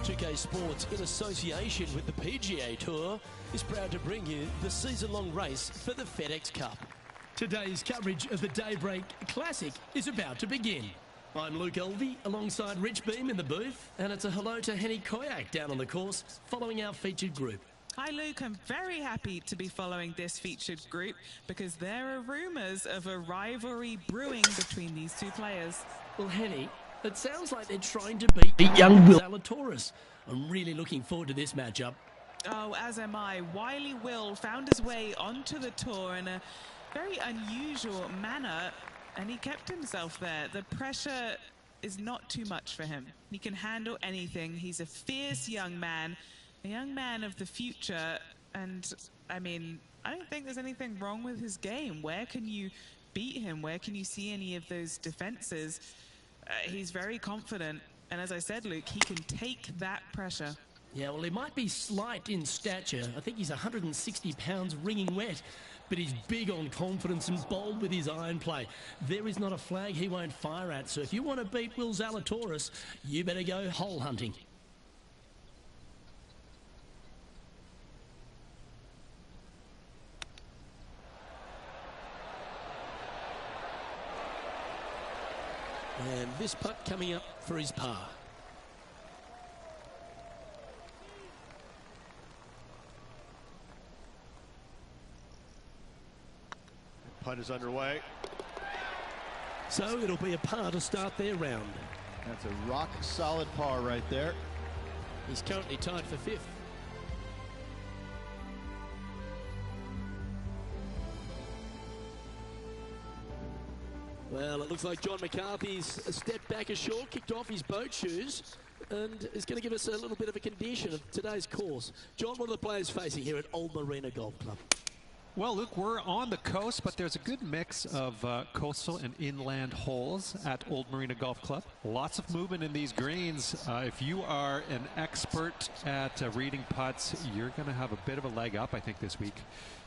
2K Sports, in association with the PGA Tour, is proud to bring you the season-long race for the FedEx Cup. Today's coverage of the Daybreak Classic is about to begin. I'm Luke Elvey, alongside Rich Beam in the booth, and it's a hello to Henny Koyak down on the course, following our featured group. Hi Luke, I'm very happy to be following this featured group because there are rumours of a rivalry brewing between these two players. Well, Henny, it sounds like they're trying to beat young Will Zalatoris. I'm really looking forward to this matchup. Oh, as am I. Wily Will found his way onto the tour in a very unusual manner, and he kept himself there. The pressure is not too much for him. He can handle anything. He's a fierce young man of the future, and I mean, I don't think there's anything wrong with his game. Where can you beat him? Where can you see any of those defenses? He's very confident, and as I said, Luke, he can take that pressure. Yeah, well, he might be slight in stature. I think he's 160 pounds wringing wet, but he's big on confidence and bold with his iron play. There is not a flag he won't fire at, so if you want to beat Will Zalatoris, you better go hole hunting. And this putt coming up for his par. Putt is underway. So it'll be a par to start their round. That's a rock solid par right there. He's currently tied for fifth. Well, it looks like John McCarthy's stepped back ashore, kicked off his boat shoes, and is going to give us a little bit of a condition of today's course. John, what are the players facing here at Old Marina Golf Club? Well, Luke, we're on the coast, but there's a good mix of coastal and inland holes at Old Marina Golf Club. Lots of movement in these greens. If you are an expert at reading putts, you're going to have a bit of a leg up, I think, this week.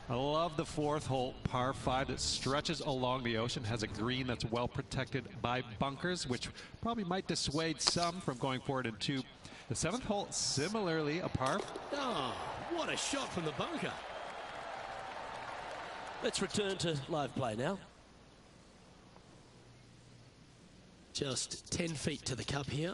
I love the fourth hole, par 5, that stretches along the ocean, has a green that's well protected by bunkers, which probably might dissuade some from going forward in 2. The 7th hole, similarly, a par. Oh, what a shot from the bunker. Let's return to live play now. Just 10 feet to the cup here.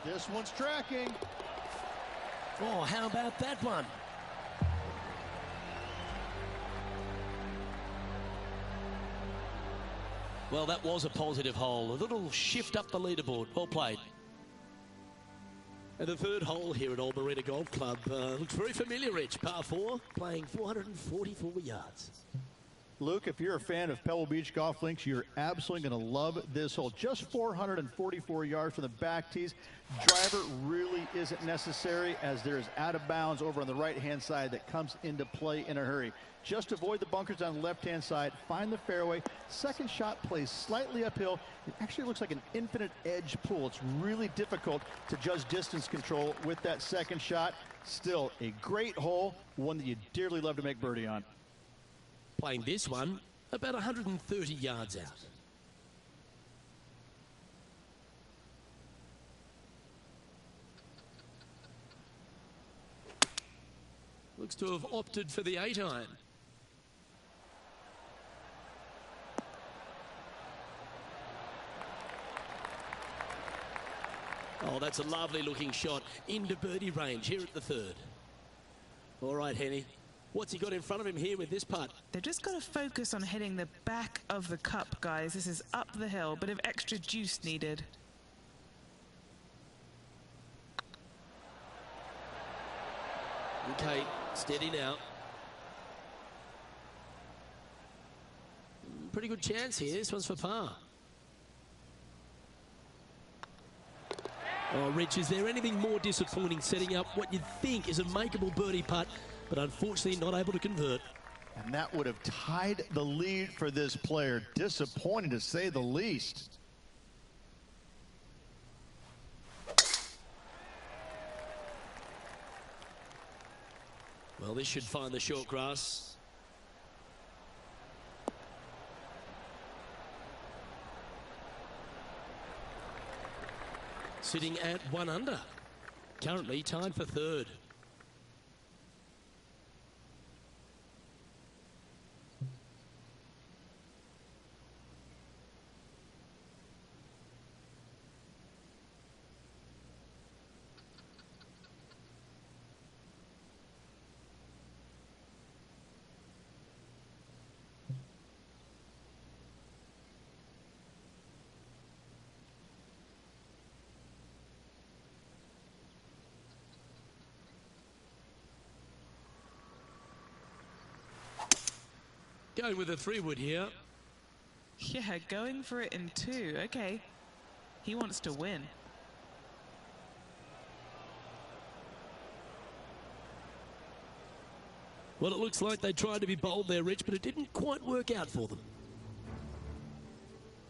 This one's tracking. Oh, how about that one? Well, that was a positive hole. A little shift up the leaderboard. Well played. And the third hole here at Old Marina Golf Club looks very familiar, Rich. Par 4, playing 444 yards. Luke, if you're a fan of Pebble Beach Golf Links, you're absolutely going to love this hole. Just 444 yards from the back tees. Driver really isn't necessary, as there is out of bounds over on the right-hand side that comes into play in a hurry. Just avoid the bunkers on the left-hand side. Find the fairway. Second shot plays slightly uphill. It actually looks like an infinite edge pool. It's really difficult to judge distance control with that second shot. Still a great hole, one that you dearly love to make birdie on. Playing this one about 130 yards out. Looks to have opted for the 8-iron. Oh, that's a lovely looking shot into birdie range here at the third. All right, Henny. What's he got in front of him here with this putt? They've just got to focus on hitting the back of the cup, guys. This is up the hill, bit of extra juice needed. Okay, steady now. Pretty good chance here. This one's for par. Oh, Rich, is there anything more disappointing setting up what you'd think is a makeable birdie putt, but unfortunately not able to convert? And that would have tied the lead for this player. Disappointing, to say the least. Well, this should find the short grass. Sitting at 1 under. Currently tied for third. Going with a 3-wood here. Yeah, going for it in 2. Okay. He wants to win. Well, it looks like they tried to be bold there, Rich, but it didn't quite work out for them.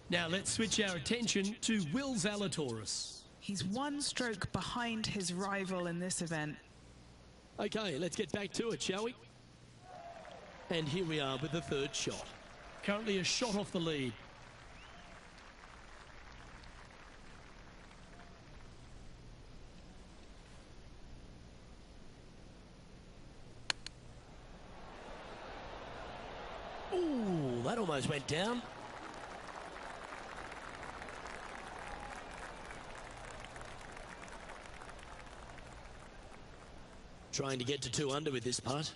Now let's switch our attention to Will Zalatoris. He's 1 stroke behind his rival in this event. Okay, let's get back to it, shall we? And here we are with the 3rd shot. Currently a shot off the lead. Ooh, that almost went down. Trying to get to 2 under with this putt.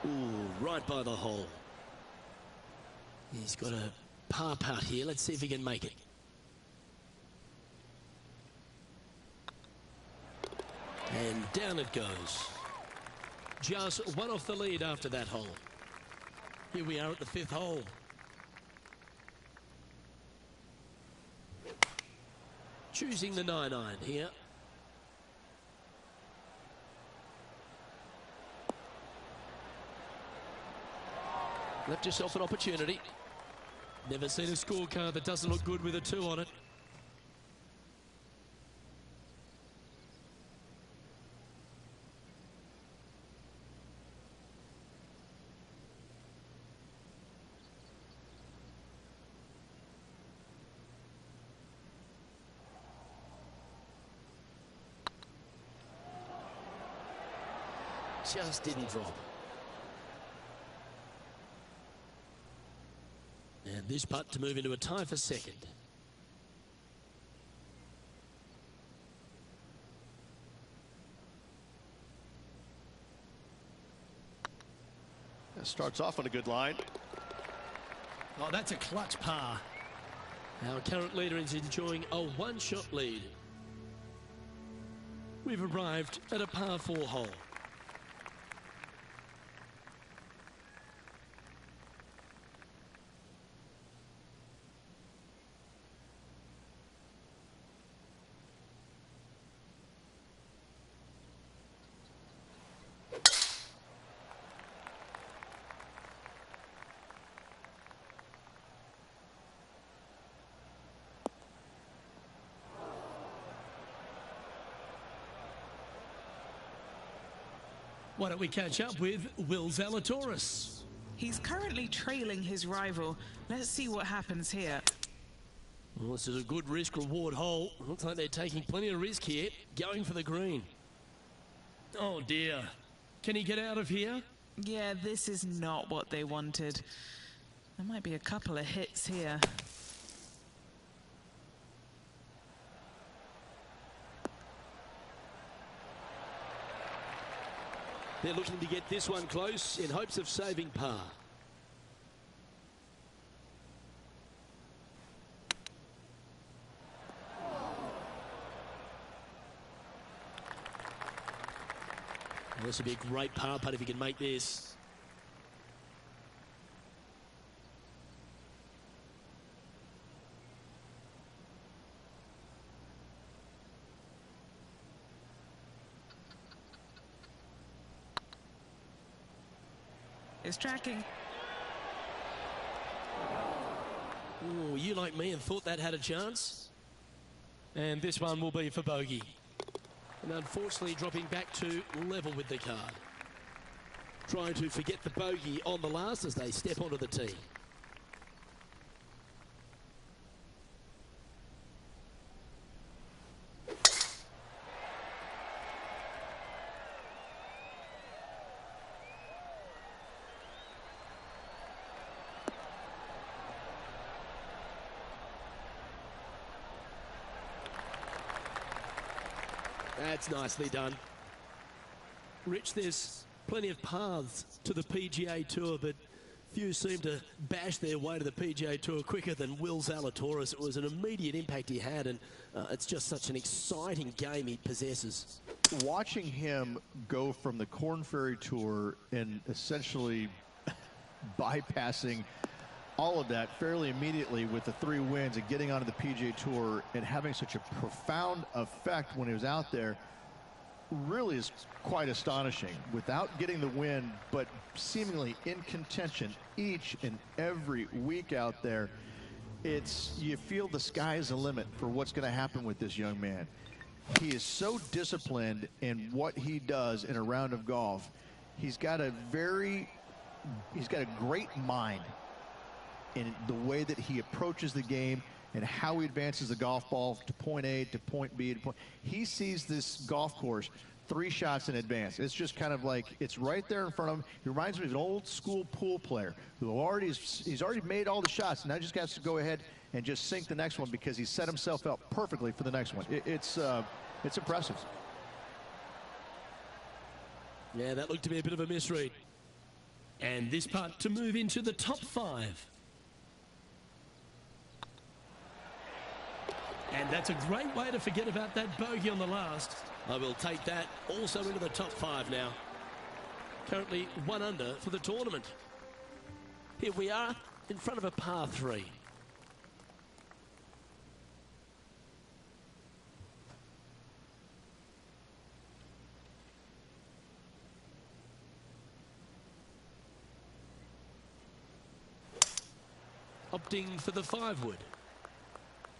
Ooh, right by the hole. He's got a par putt here. Let's see if he can make it. And down it goes. Just 1 off the lead after that hole. Here we are at the 5th hole. Choosing the 9-iron here. Left yourself an opportunity. Never seen a scorecard that doesn't look good with a 2 on it. Just didn't drop. And this putt to move into a tie for 2nd. That starts off on a good line. Oh, that's a clutch par. Our current leader is enjoying a 1-shot lead. We've arrived at a par 4 hole. Why don't we catch up with Will Zalatoris? He's currently trailing his rival. Let's see what happens here. Well, this is a good risk-reward hole. Looks like they're taking plenty of risk here, going for the green. Oh dear. Can he get out of here? Yeah, this is not what they wanted. There might be a couple of hits here. They're looking to get this one close in hopes of saving par. Well, this would be a great par putt if he can make this. Nice tracking. Ooh, you like me and thought that had a chance? And this one will be for bogey. And unfortunately dropping back to level with the card. Trying to forget the bogey on the last as they step onto the tee. That's nicely done. Rich, there's plenty of paths to the PGA Tour, but few seem to bash their way to the PGA Tour quicker than Will Zalatoris. It was an immediate impact he had, and it's just such an exciting game he possesses. Watching him go from the Korn Ferry Tour and essentially bypassing all of that fairly immediately with the 3 wins and getting onto the PGA Tour and having such a profound effect when he was out there really is quite astonishing. Without getting the win, but seemingly in contention each and every week out there, you feel the sky is the limit for what's going to happen with this young man. He is so disciplined in what he does in a round of golf. He's got a great mind in the way that he approaches the game and how he advances the golf ball to point A to point B. He sees this golf course 3 shots in advance. It's just kind of like it's right there in front of him. He reminds me of an old school pool player who he's already made all the shots. Now just has to go ahead and just sink the next one because he set himself up perfectly for the next one. It's impressive. Yeah, that looked to be a bit of a misread. And this putt to move into the top 5. And that's a great way to forget about that bogey on the last. I will take that also into the top 5 now. Currently 1 under for the tournament. Here we are in front of a par 3. Opting for the 5-wood.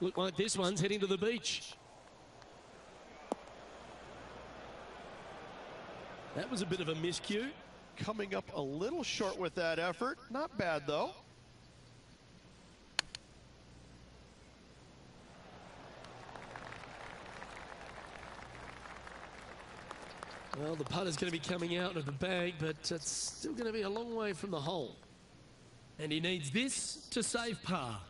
Look like this one's heading to the beach. That was a bit of a miscue. Coming up a little short with that effort. Not bad, though. Well, the putt is going to be coming out of the bag, but it's still going to be a long way from the hole. And he needs this to save par.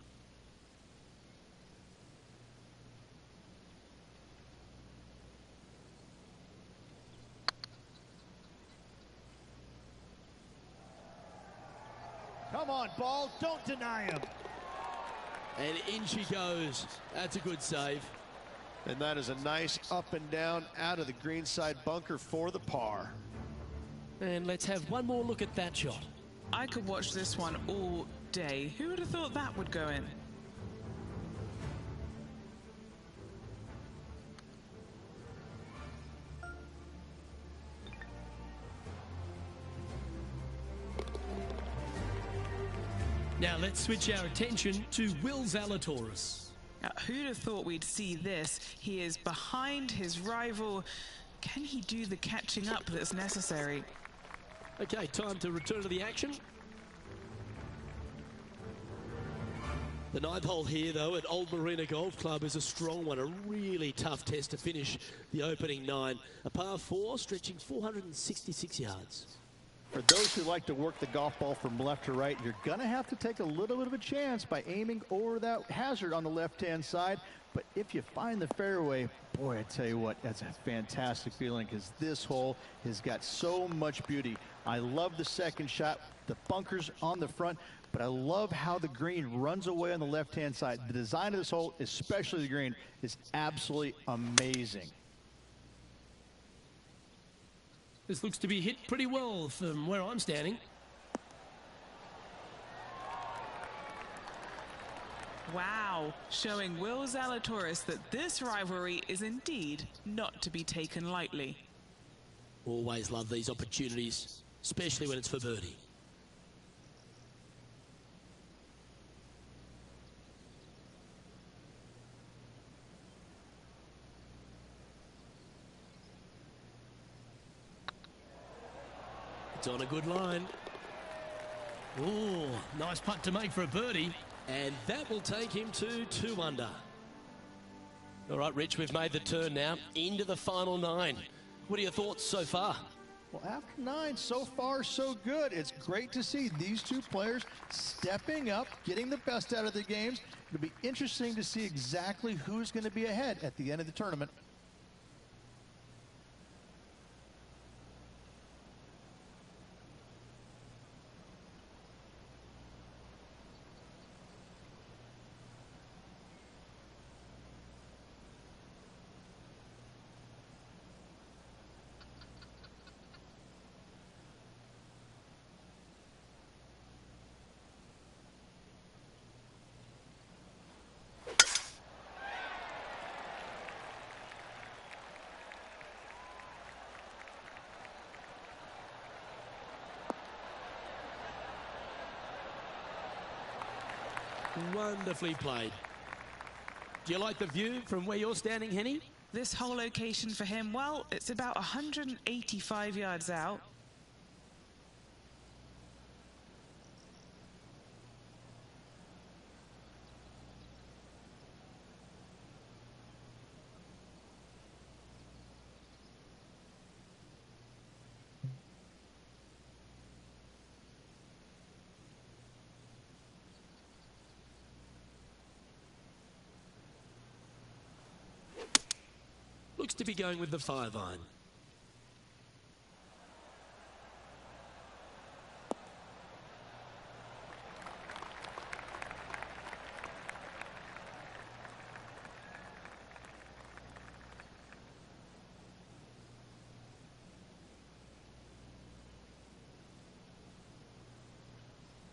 Come on, ball. Don't deny him. And in she goes. That's a good save. And that is a nice up and down out of the greenside bunker for the par. And let's have one more look at that shot. I could watch this one all day. Who would have thought that would go in? Now let's switch our attention to Will Zalatoris. Now, who'd have thought we'd see this? He is behind his rival. Can he do the catching up that's necessary? Okay, time to return to the action. The 9th hole here, though, at Old Marina Golf Club is a strong one, a really tough test to finish the opening 9. A par 4 stretching 466 yards. For those who like to work the golf ball from left to right, you're going to have to take a little bit of a chance by aiming over that hazard on the left-hand side. But if you find the fairway, boy, I tell you what, that's a fantastic feeling because this hole has got so much beauty. I love the second shot, the bunkers on the front, but I love how the green runs away on the left-hand side. The design of this hole, especially the green, is absolutely amazing. This looks to be hit pretty well from where I'm standing. Wow, showing Will Zalatoris that this rivalry is indeed not to be taken lightly. Always love these opportunities, especially when it's for birdie. It's on a good line. Ooh, nice putt to make for a birdie. And that will take him to 2 under. All right, Rich, we've made the turn now into the final 9. What are your thoughts so far? Well, after 9, so far so good. It's great to see these 2 players stepping up, getting the best out of their games. It'll be interesting to see exactly who's going to be ahead at the end of the tournament. Wonderfully played. Do you like the view from where you're standing, Henny? This whole location for him, well, it's about 185 yards out. Looks to be going with the 5-iron.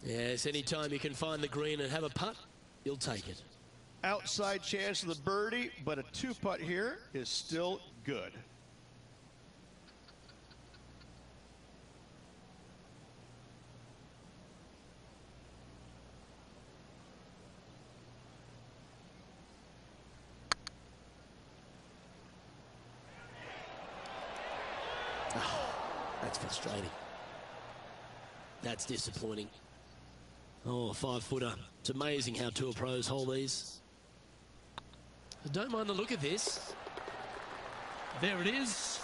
Yes, anytime you can find the green and have a putt, you'll take it. Outside chance of the birdie, but a 2-putt here is still good. Oh, that's frustrating. That's disappointing. Oh, a 5-footer. It's amazing how tour pros hold these. Don't mind the look of this. There it is.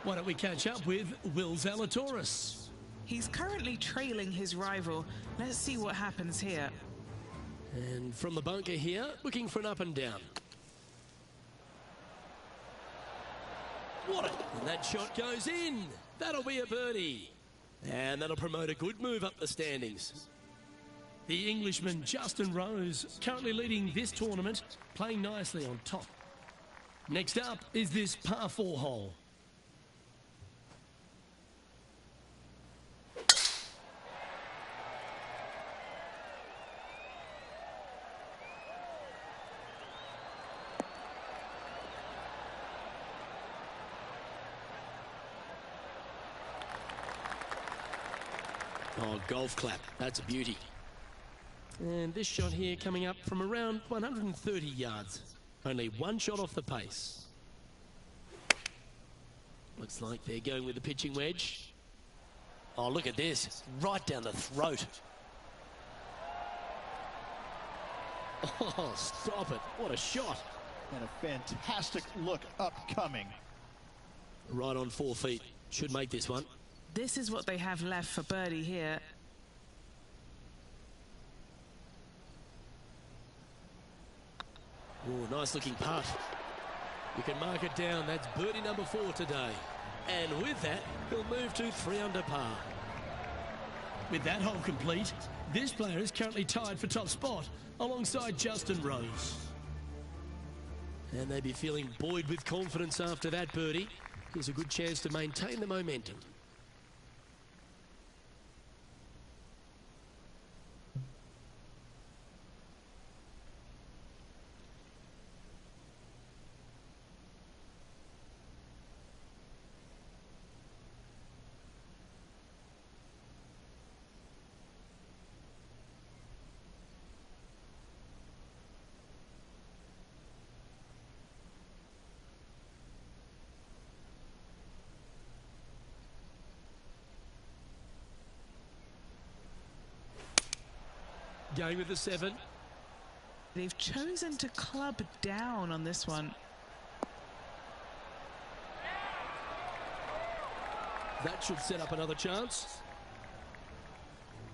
Why don't we catch up with Will Zalatoris? He's currently trailing his rival. Let's see what happens here. And from the bunker here, looking for an up and down. What a... And that shot goes in. That'll be a birdie. And that'll promote a good move up the standings. The Englishman Justin Rose, currently leading this tournament, playing nicely on top. Next up is this par 4 hole. Oh, golf clap. That's a beauty. And this shot here coming up from around 130 yards. Only 1 shot off the pace. Looks like they're going with the pitching wedge. Oh, look at this. Right down the throat. Oh, stop it. What a shot. And a fantastic look upcoming. Right on 4 feet. Should make this one. This is what they have left for birdie here. Oh, nice looking putt. You can mark it down. That's birdie number 4 today. And with that, he'll move to 3 under par. With that hole complete, this player is currently tied for top spot alongside Justin Rose. And they'd be feeling buoyed with confidence after that birdie. Here's a good chance to maintain the momentum. Going with the 7. They've chosen to club down on this one. That should set up another chance.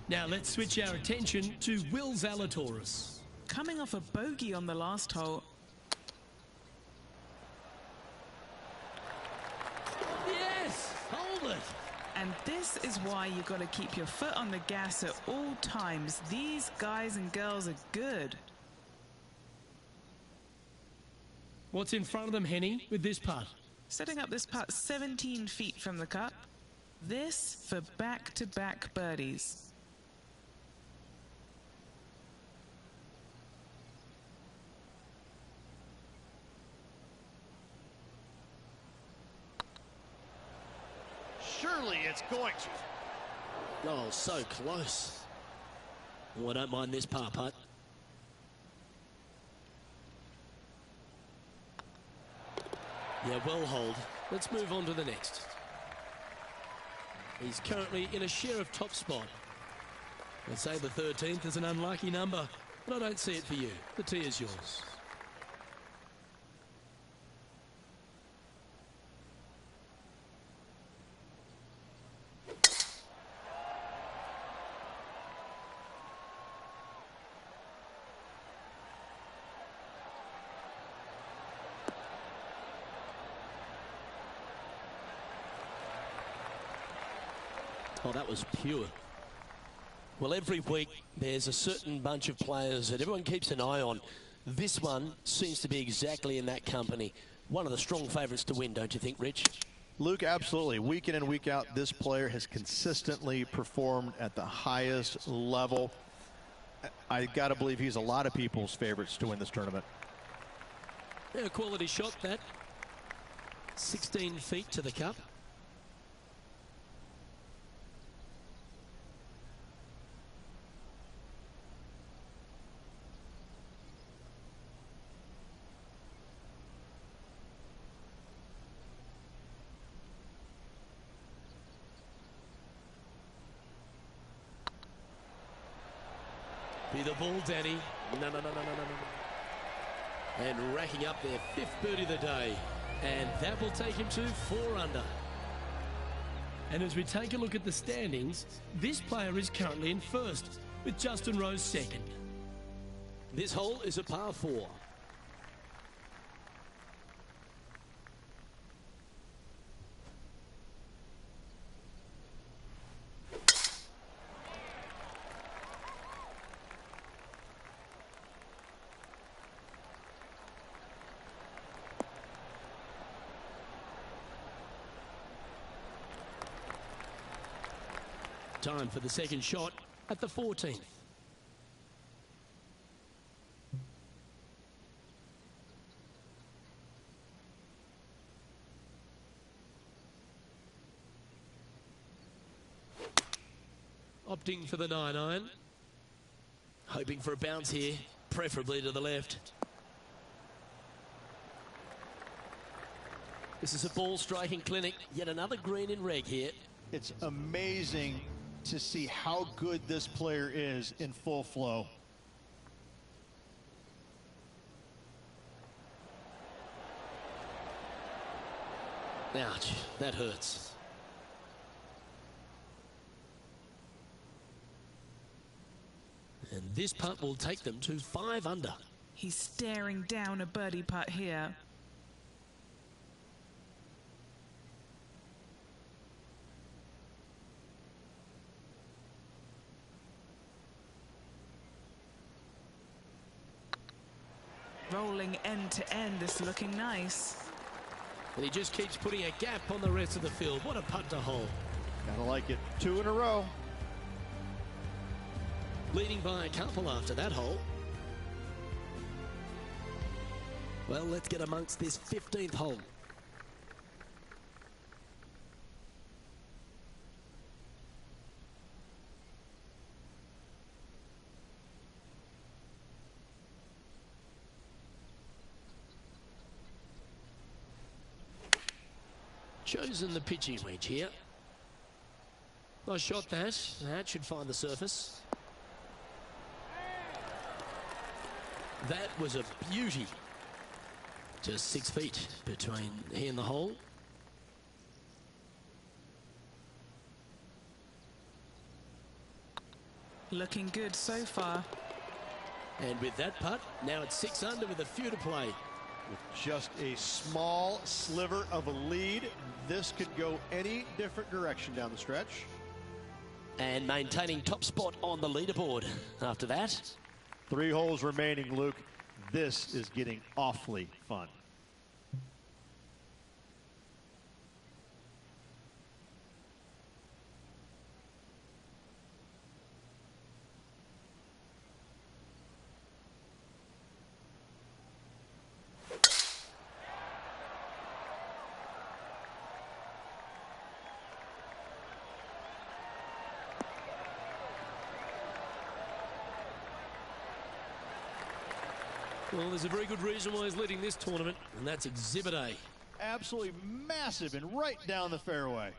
Now let's switch our attention to Will Zalatoris. Coming off a bogey on the last hole. Yes! Hold it! And this is why you've got to keep your foot on the gas at all times. These guys and girls are good. What's in front of them, Henny, with this putt? Setting up this putt 17 feet from the cup. This for back-to-back birdies. Surely it's going to. Oh, so close. Oh, I don't mind this par putt. Yeah, well hold. Let's move on to the next. He's currently in a share of top spot. I'd say the 13th is an unlucky number, but I don't see it for you. The tee is yours. Oh, that was pure. Well, every week there's a certain bunch of players that everyone keeps an eye on. This one seems to be exactly in that company. One of the strong favourites to win, don't you think, Rich? Luke, absolutely. Week in and week out, this player has consistently performed at the highest level. I got to believe he's a lot of people's favorites to win this tournament. Yeah, a quality shot, that. 16 feet to the cup. Be the ball, Danny. No. And racking up their 5th birdie of the day. And that will take him to 4 under. And as we take a look at the standings, this player is currently in first, with Justin Rose second. This hole is a par 4. Time for the second shot at the 14th. Opting for the 9-iron. Hoping for a bounce here, preferably to the left. This is a ball striking clinic. Yet another green in reg here. It's amazing to see how good this player is in full flow. Ouch, that hurts. And this putt will take them to 5 under. He's staring down a birdie putt here. Rolling end to end, this looking nice. And he just keeps putting a gap on the rest of the field. What a putt to hole. Gotta like it. 2 in a row. Leading by a couple after that hole. Well, let's get amongst this 15th hole. Chosen the pitching wedge here. Nice shot that. That should find the surface. That was a beauty. Just 6 feet between he and the hole. Looking good so far. And with that putt, now it's 6 under with a few to play. With just a small sliver of a lead, this could go any different direction down the stretch. And maintaining top spot on the leaderboard after that. 3 holes remaining, Luke. This is getting awfully fun. Well, there's a very good reason why he's leading this tournament, and that's Exhibit A. Absolutely massive and right down the fairway.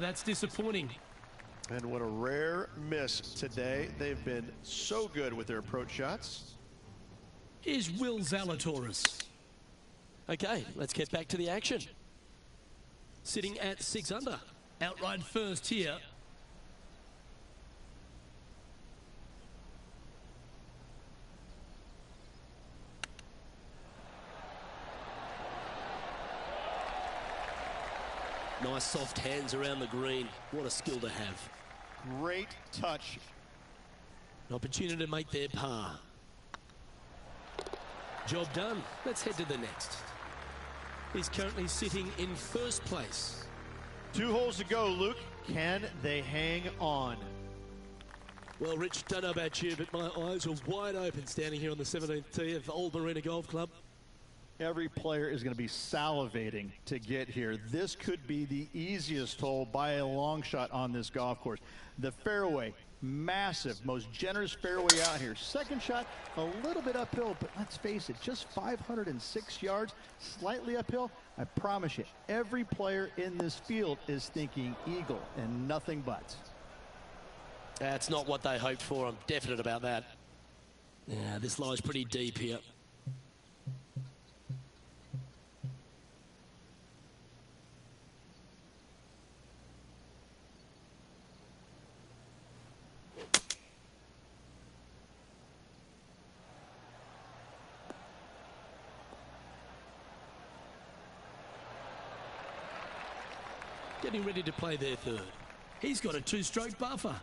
That's disappointing. And what a rare miss today. They've been so good with their approach shots. Is Will Zalatoris. Okay, let's get back to the action. Sitting at 6 under. Outright first here. Nice soft hands around the green. What a skill to have. Great touch. An opportunity to make their par. Job done. Let's head to the next. He's currently sitting in first place. 2 holes to go, Luke. Can they hang on? Well, Rich, don't know about you, but my eyes are wide open standing here on the 17th tee of Old Marina Golf Club. Every player is going to be salivating to get here. This could be the easiest hole by a long shot on this golf course. The fairway, massive, most generous fairway out here. Second shot, a little bit uphill, but let's face it, just 506 yards, slightly uphill. I promise you, every player in this field is thinking eagle and nothing but. That's not what they hoped for. I'm definite about that. Yeah, this lies pretty deep here. Getting ready to play their third. He's got a 2-stroke buffer.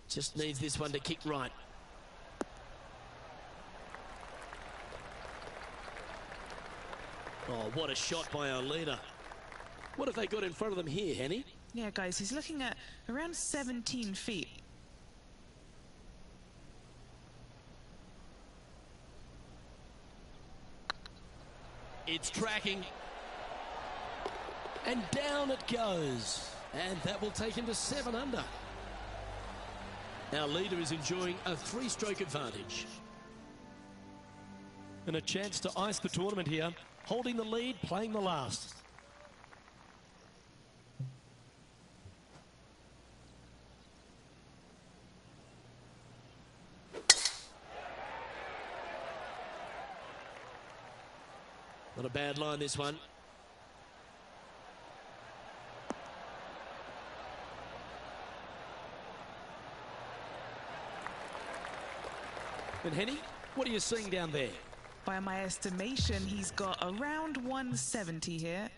Just needs this one to kick right. Oh, what a shot by our leader. What have they got in front of them here, Henny? Yeah, guys, he's looking at around 17 feet. It's tracking. And down it goes. And that will take him to 7 under. Our leader is enjoying a 3-stroke advantage. And a chance to ice the tournament here. Holding the lead, playing the last. Not a bad line, this one. And Henny, what are you seeing down there? By my estimation, he's got around 170 here.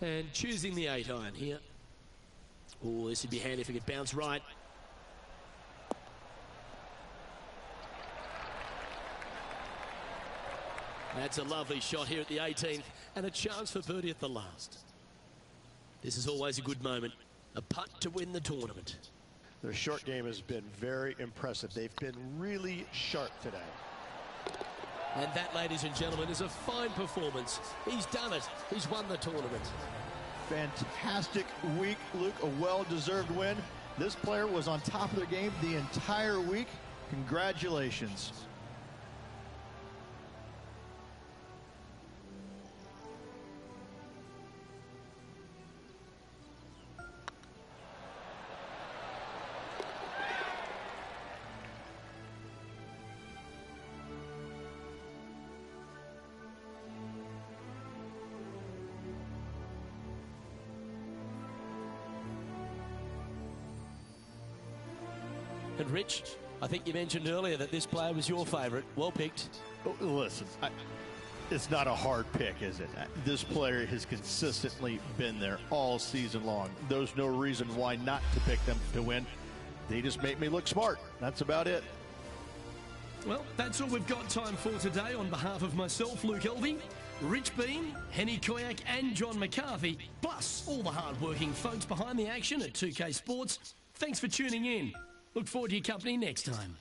And choosing the 8-iron here. Oh, this would be handy if it could bounce right. That's a lovely shot here at the 18th and a chance for birdie at the last. This is always a good moment. A putt to win the tournament. Their short game has been very impressive. They've been really sharp today. And that, ladies and gentlemen, is a fine performance. He's done it. He's won the tournament. Fantastic week, Luke. A well-deserved win. This player was on top of their game the entire week. Congratulations. And Rich, I think you mentioned earlier that this player was your favourite. Well picked. Oh, listen, it's not a hard pick, is it? This player has consistently been there all season long. There's no reason why not to pick them to win. They just make me look smart. That's about it. Well, that's all we've got time for today. On behalf of myself, Luke Elvey, Rich Bean, Henny Koyak and John McCarthy, plus all the hard-working folks behind the action at 2K Sports, thanks for tuning in. Look forward to your company next time.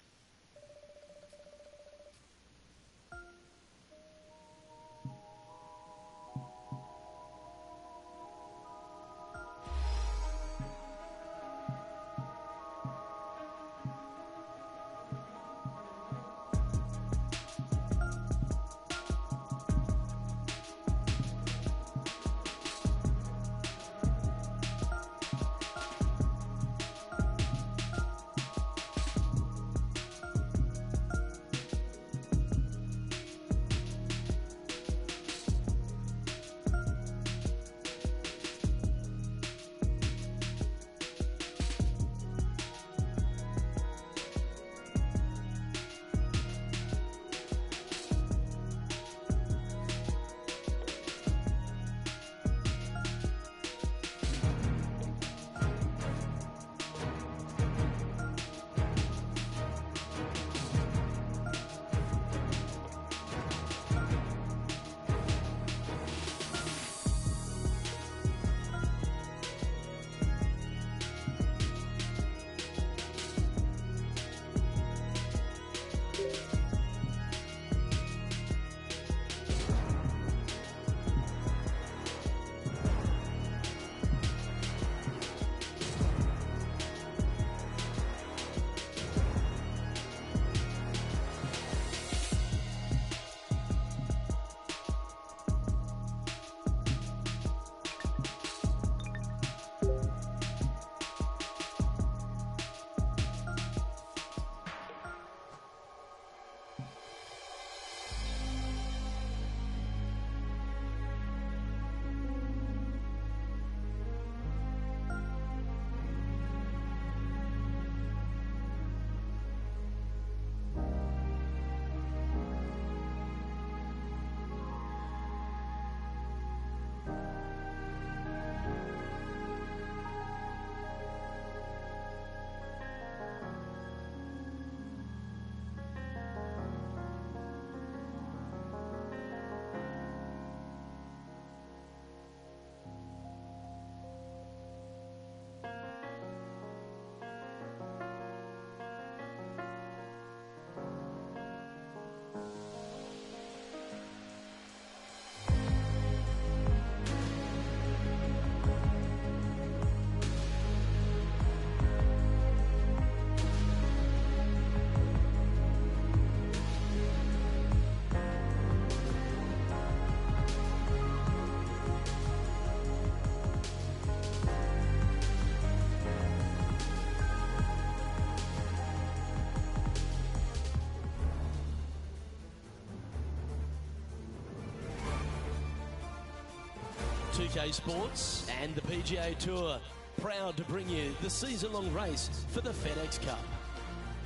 2K Sports and the PGA Tour, proud to bring you the season-long race for the FedEx Cup.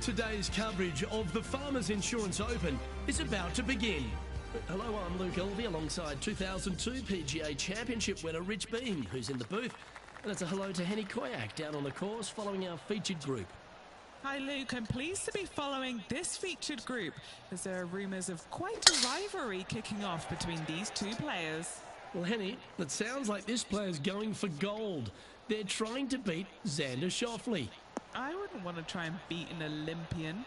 Today's coverage of the Farmers Insurance Open is about to begin. Hello, I'm Luke Elvey alongside 2002 PGA Championship winner Rich Beem, who's in the booth. And it's a hello to Henny Koyak down on the course following our featured group. Hi Luke, I'm pleased to be following this featured group as there are rumours of quite a rivalry kicking off between these two players. Well, Henny, it sounds like this player's going for gold. They're trying to beat Xander Schauffele. I wouldn't want to try and beat an Olympian.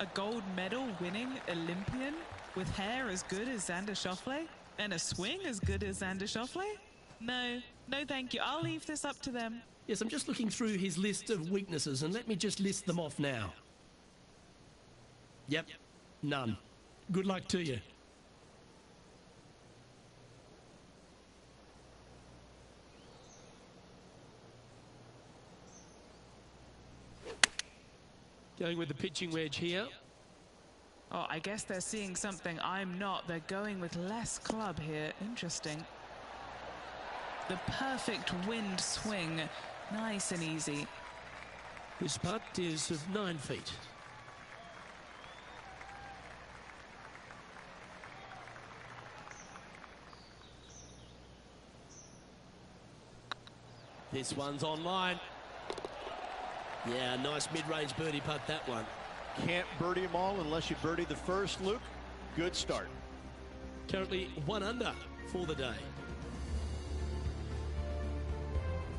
A gold medal winning Olympian with hair as good as Xander Schauffele and a swing as good as Xander Schauffele? No thank you. I'll leave this up to them. Yes, I'm just looking through his list of weaknesses, and let me just list them off now. Yep, none. Good luck to you. Going with the pitching wedge here. Oh, I guess they're seeing something I'm not. They're going with less club here. Interesting. The perfect wind swing. Nice and easy. This putt is of 9 feet. This one's online. Yeah, nice mid-range birdie putt, that one. Can't birdie them all unless you birdie the first, Luke. Good start. Currently 1 under for the day.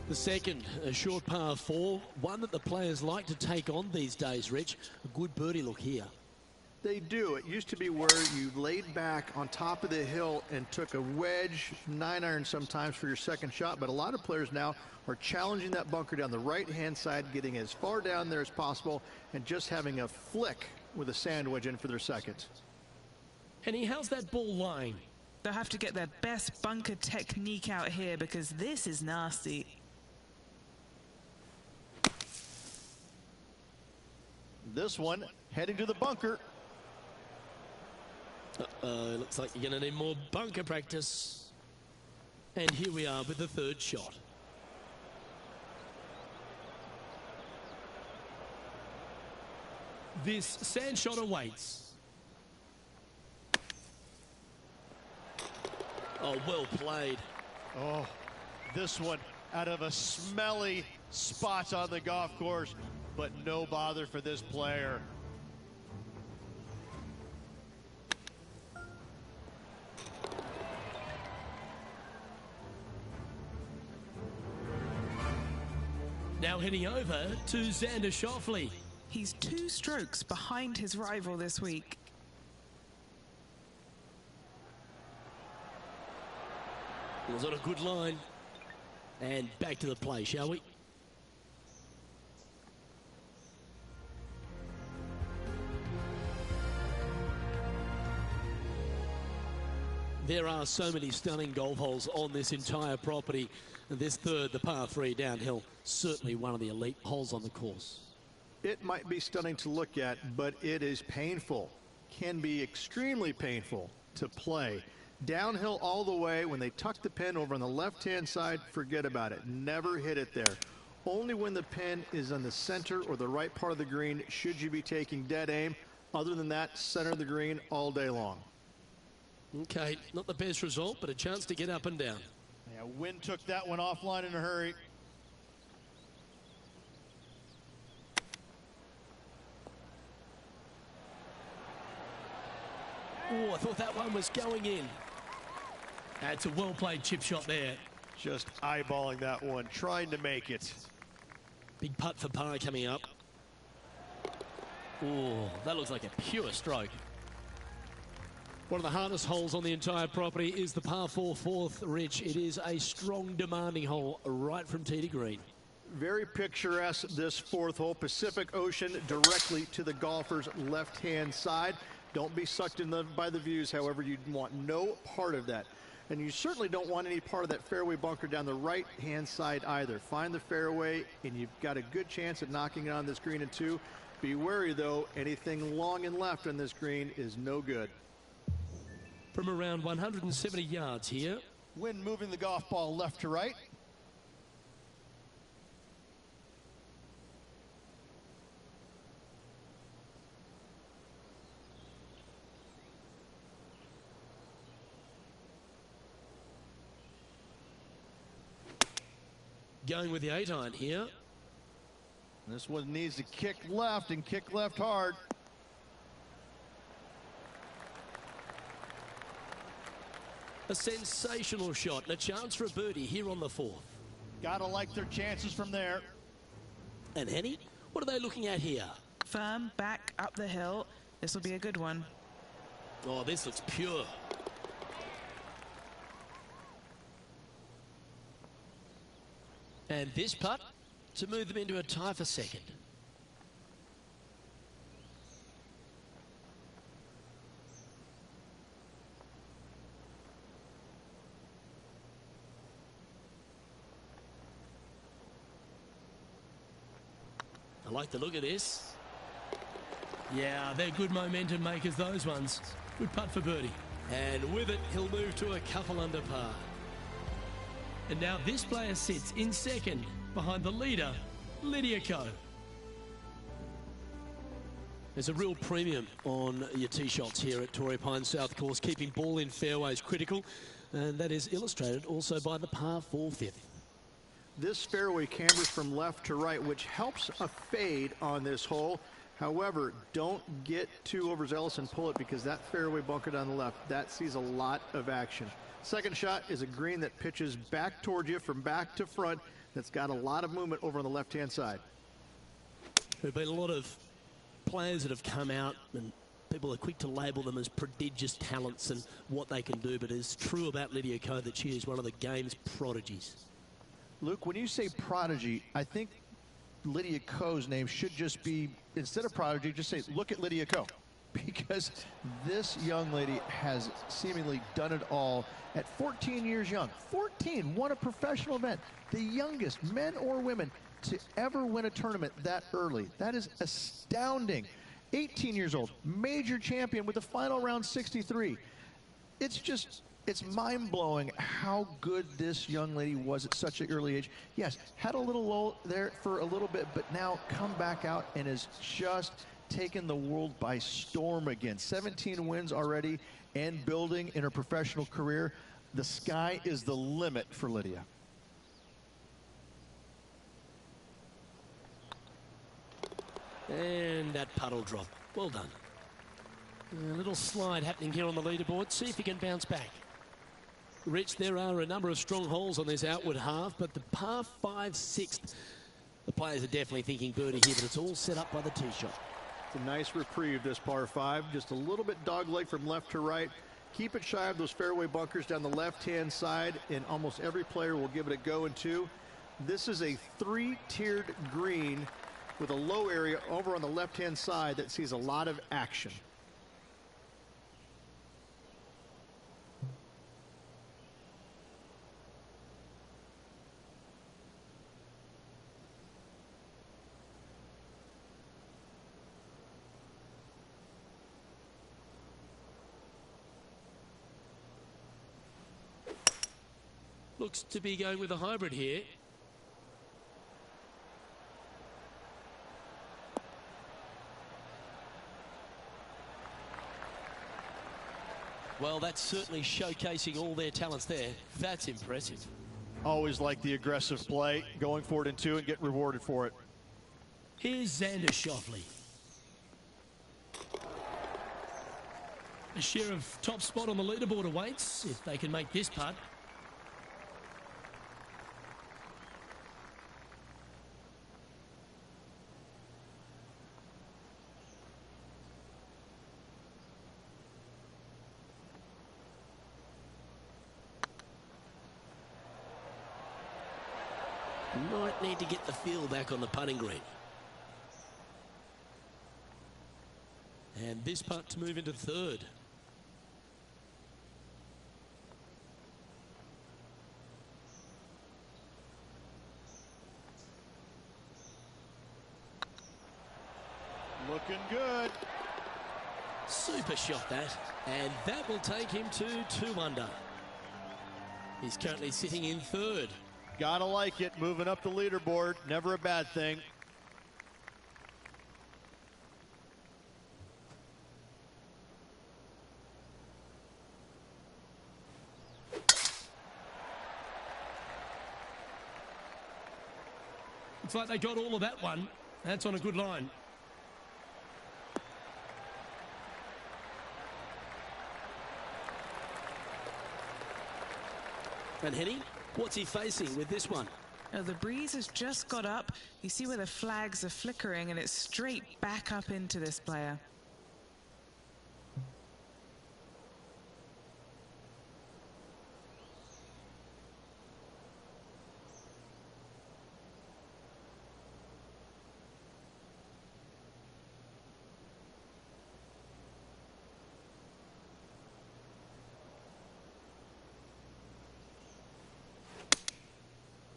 The second, a short par 4, one that the players like to take on these days, Rich. A good birdie look here. They do. It used to be where you laid back on top of the hill and took a wedge, 9-iron sometimes for your second shot, but a lot of players now are challenging that bunker down the right-hand side, getting as far down there as possible, and just having a flick with a sand wedge in for their second. Henny, how's that ball lying? They'll have to get their best bunker technique out here because this is nasty. This one heading to the bunker. Looks like you're going to need more bunker practice. And here we are with the third shot. This sand shot awaits. Oh, well played. Oh, this one out of a smelly spot on the golf course, but no bother for this player. Now heading over to Xander Schauffele. He's 2 strokes behind his rival this week. It was on a good line. And back to the play, shall we? There are so many stunning golf holes on this entire property. And this third, the par 3 downhill, certainly one of the elite holes on the course. It might be stunning to look at, but it is painful. Can be extremely painful to play. Downhill all the way. When they tuck the pin over on the left-hand side, forget about it. Never hit it there. Only when the pin is on the center or the right part of the green should you be taking dead aim. Other than that, center of the green all day long. Okay, not the best result, but a chance to get up and down. Yeah, wind took that one offline in a hurry. Oh, I thought that one was going in. That's a well-played chip shot there. Just eyeballing that one, trying to make it. Big putt for par coming up. Oh, that looks like a pure stroke. One of the hardest holes on the entire property is the par 4 fourth, Rich. It is a strong, demanding hole right from tee to green. Very picturesque, this fourth hole. Pacific Ocean directly to the golfer's left-hand side. Don't be sucked in by the views, however. You want no part of that. And you certainly don't want any part of that fairway bunker down the right-hand side either. Find the fairway, and you've got a good chance at knocking it on this green in 2. Be wary, though. Anything long and left on this green is no good. From around 170 yards here, Wind moving the golf ball left to right. Going with the 8-iron here. This one needs to kick left and kick left hard. A sensational shot and a chance for a birdie here on the 4th. Gotta like their chances from there. And Henny, what are they looking at here? Firm back up the hill. This will be a good one. Oh, this looks pure. And this putt to move them into a tie for second. I like the look of this. Yeah, they're good momentum makers, those ones. Good putt for birdie. And with it, he'll move to a couple under par. And now this player sits in second behind the leader, Lydia Ko. There's a real premium on your tee shots here at Torrey Pines South Course. Keeping ball in fairways critical, and that is illustrated also by the par 4 fifth. This fairway cambers from left to right, which helps a fade on this hole. However, don't get too overzealous and pull it, because that fairway bunker down the left, that sees a lot of action. Second shot is a green that pitches back towards you from back to front. That's got a lot of movement over on the left-hand side. There have been a lot of players that have come out, and people are quick to label them as prodigious talents and what they can do, but it's true about Lydia Ko that she is one of the game's prodigies. Luke, when you say prodigy, I think Lydia Ko's name should just be, instead of prodigy, just say, look at Lydia Ko. Because this young lady has seemingly done it all at 14 years young. 14, won a professional event. The youngest, men or women, to ever win a tournament that early. That is astounding. 18 years old, major champion with the final round 63. It's mind-blowing how good this young lady was at such an early age. Yes, had a little lull there for a little bit, but now come back out and is just taken the world by storm again. 17 wins already and building in her professional career. The sky is the limit for Lydia. And that puddle drop. Well done. A little slide happening here on the leaderboard. See if he can bounce back. Rich, there are a number of strong holes on this outward half, but the par 5 6th, the players are definitely thinking birdie here, but it's all set up by the tee shot. It's a nice reprieve, this par 5. Just a little bit dogleg from left to right. Keep it shy of those fairway bunkers down the left-hand side, and almost every player will give it a go in 2. This is a 3-tiered green with a low area over on the left-hand side that sees a lot of action. Looks to be going with a hybrid here. Well, that's certainly showcasing all their talents there. That's impressive. Always like the aggressive play, going for it in 2 and get rewarded for it. Here's Xander Schauffele. A share of top spot on the leaderboard awaits if they can make this putt. Might need to get the feel back on the putting green. And this putt to move into 3rd. Looking good. Super shot that. And that will take him to 2 under. He's currently sitting in third. Gotta like it, moving up the leaderboard, never a bad thing. Looks like they got all of that one. That's on a good line. And Henny, what's he facing with this one? Now, the breeze has just got up. You see where the flags are flickering, and it's straight back up into this player.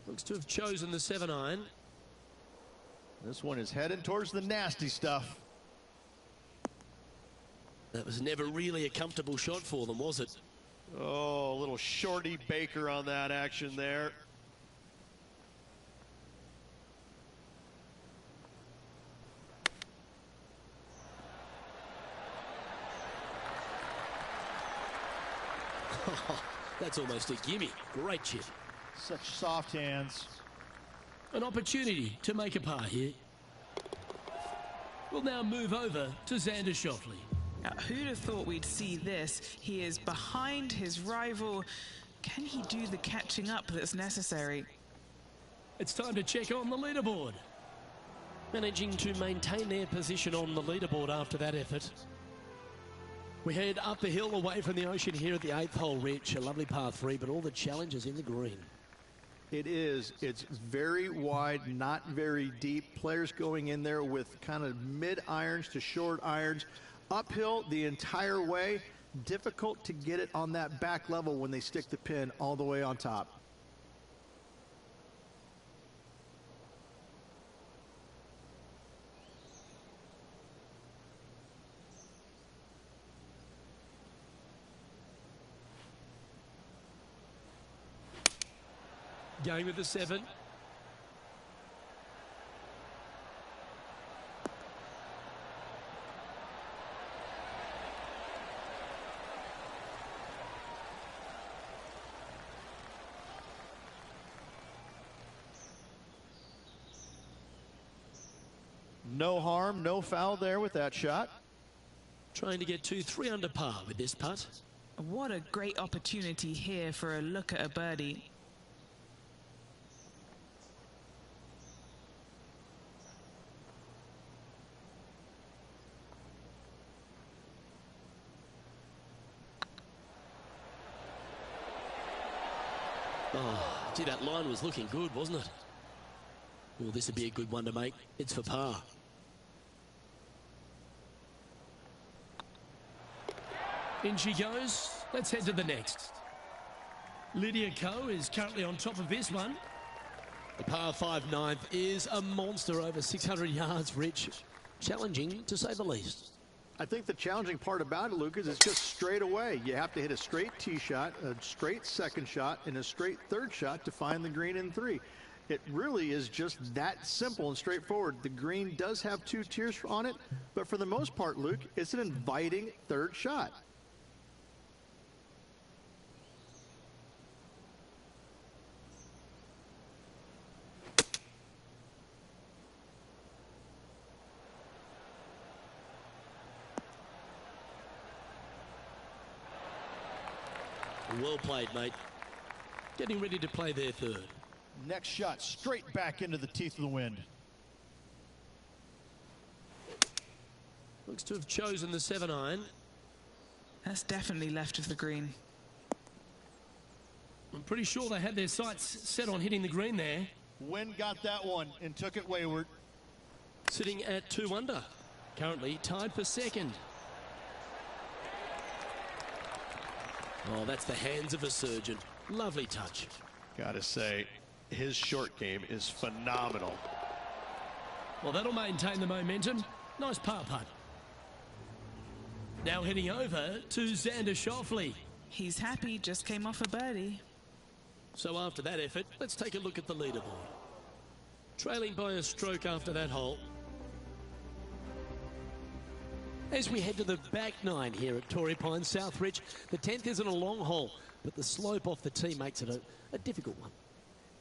Looks to have chosen the 7-iron. This one is heading towards the nasty stuff. That was never really a comfortable shot for them, was it? Oh, a little shorty Baker on that action there. That's almost a gimme. Great chip. Such soft hands. An opportunity to make a par here. We'll now move over to Xander Schauffele. Now, who'd have thought we'd see this? He is behind his rival. Can he do the catching up that's necessary? It's time to check on the leaderboard. Managing to maintain their position on the leaderboard after that effort. We head up the hill away from the ocean here at the 8th hole, Rich. A lovely par 3, but all the challenges in the green. It is. It's very wide, not very deep. Players going in there with kind of mid-irons to short irons. Uphill the entire way. Difficult to get it on that back level when they stick the pin all the way on top. Going with the 7. No harm, no foul there with that shot. Trying to get 2-3 under par with this putt. What a great opportunity here for a look at a birdie. Oh, gee, that line was looking good, wasn't it? Well, this would be a good one to make. It's for par. In she goes. Let's head to the next. Lydia Ko is currently on top of this one. The par 5 9th is a monster over 600 yards, Rich. Challenging, to say the least. I think the challenging part about it, Luke, is it's just straight away. You have to hit a straight tee shot, a straight second shot, and a straight third shot to find the green in 3. It really is just that simple and straightforward. The green does have 2 tiers on it, but for the most part, Luke, it's an inviting third shot. Well played, mate. Getting ready to play their third. Next shot, straight back into the teeth of the wind. Looks to have chosen the 7-iron. That's definitely left of the green. I'm pretty sure they had their sights set on hitting the green there. Wind got that one and took it wayward. Sitting at 2 under. Currently tied for second. Oh, that's the hands of a surgeon. Lovely touch. Gotta say, his short game is phenomenal. Well, that'll maintain the momentum. Nice par putt. Now heading over to Xander Schauffele. He's happy, just came off a birdie. So after that effort, let's take a look at the leaderboard. Trailing by a stroke after that hole. As we head to the back nine here at Torrey Pines Southridge, the 10th isn't a long hole, but the slope off the tee makes it a difficult one.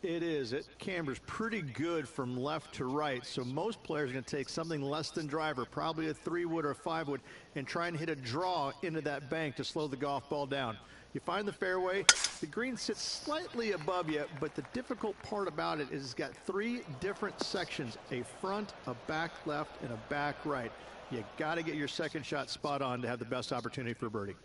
It is. It cambers pretty good from left to right, so most players are going to take something less than driver, probably a 3-wood or a 5-wood, and try and hit a draw into that bank to slow the golf ball down. You find the fairway, the green sits slightly above you, but the difficult part about it is it's got 3 different sections, a front, a back left, and a back right. You got to get your second shot spot on to have the best opportunity for birdie.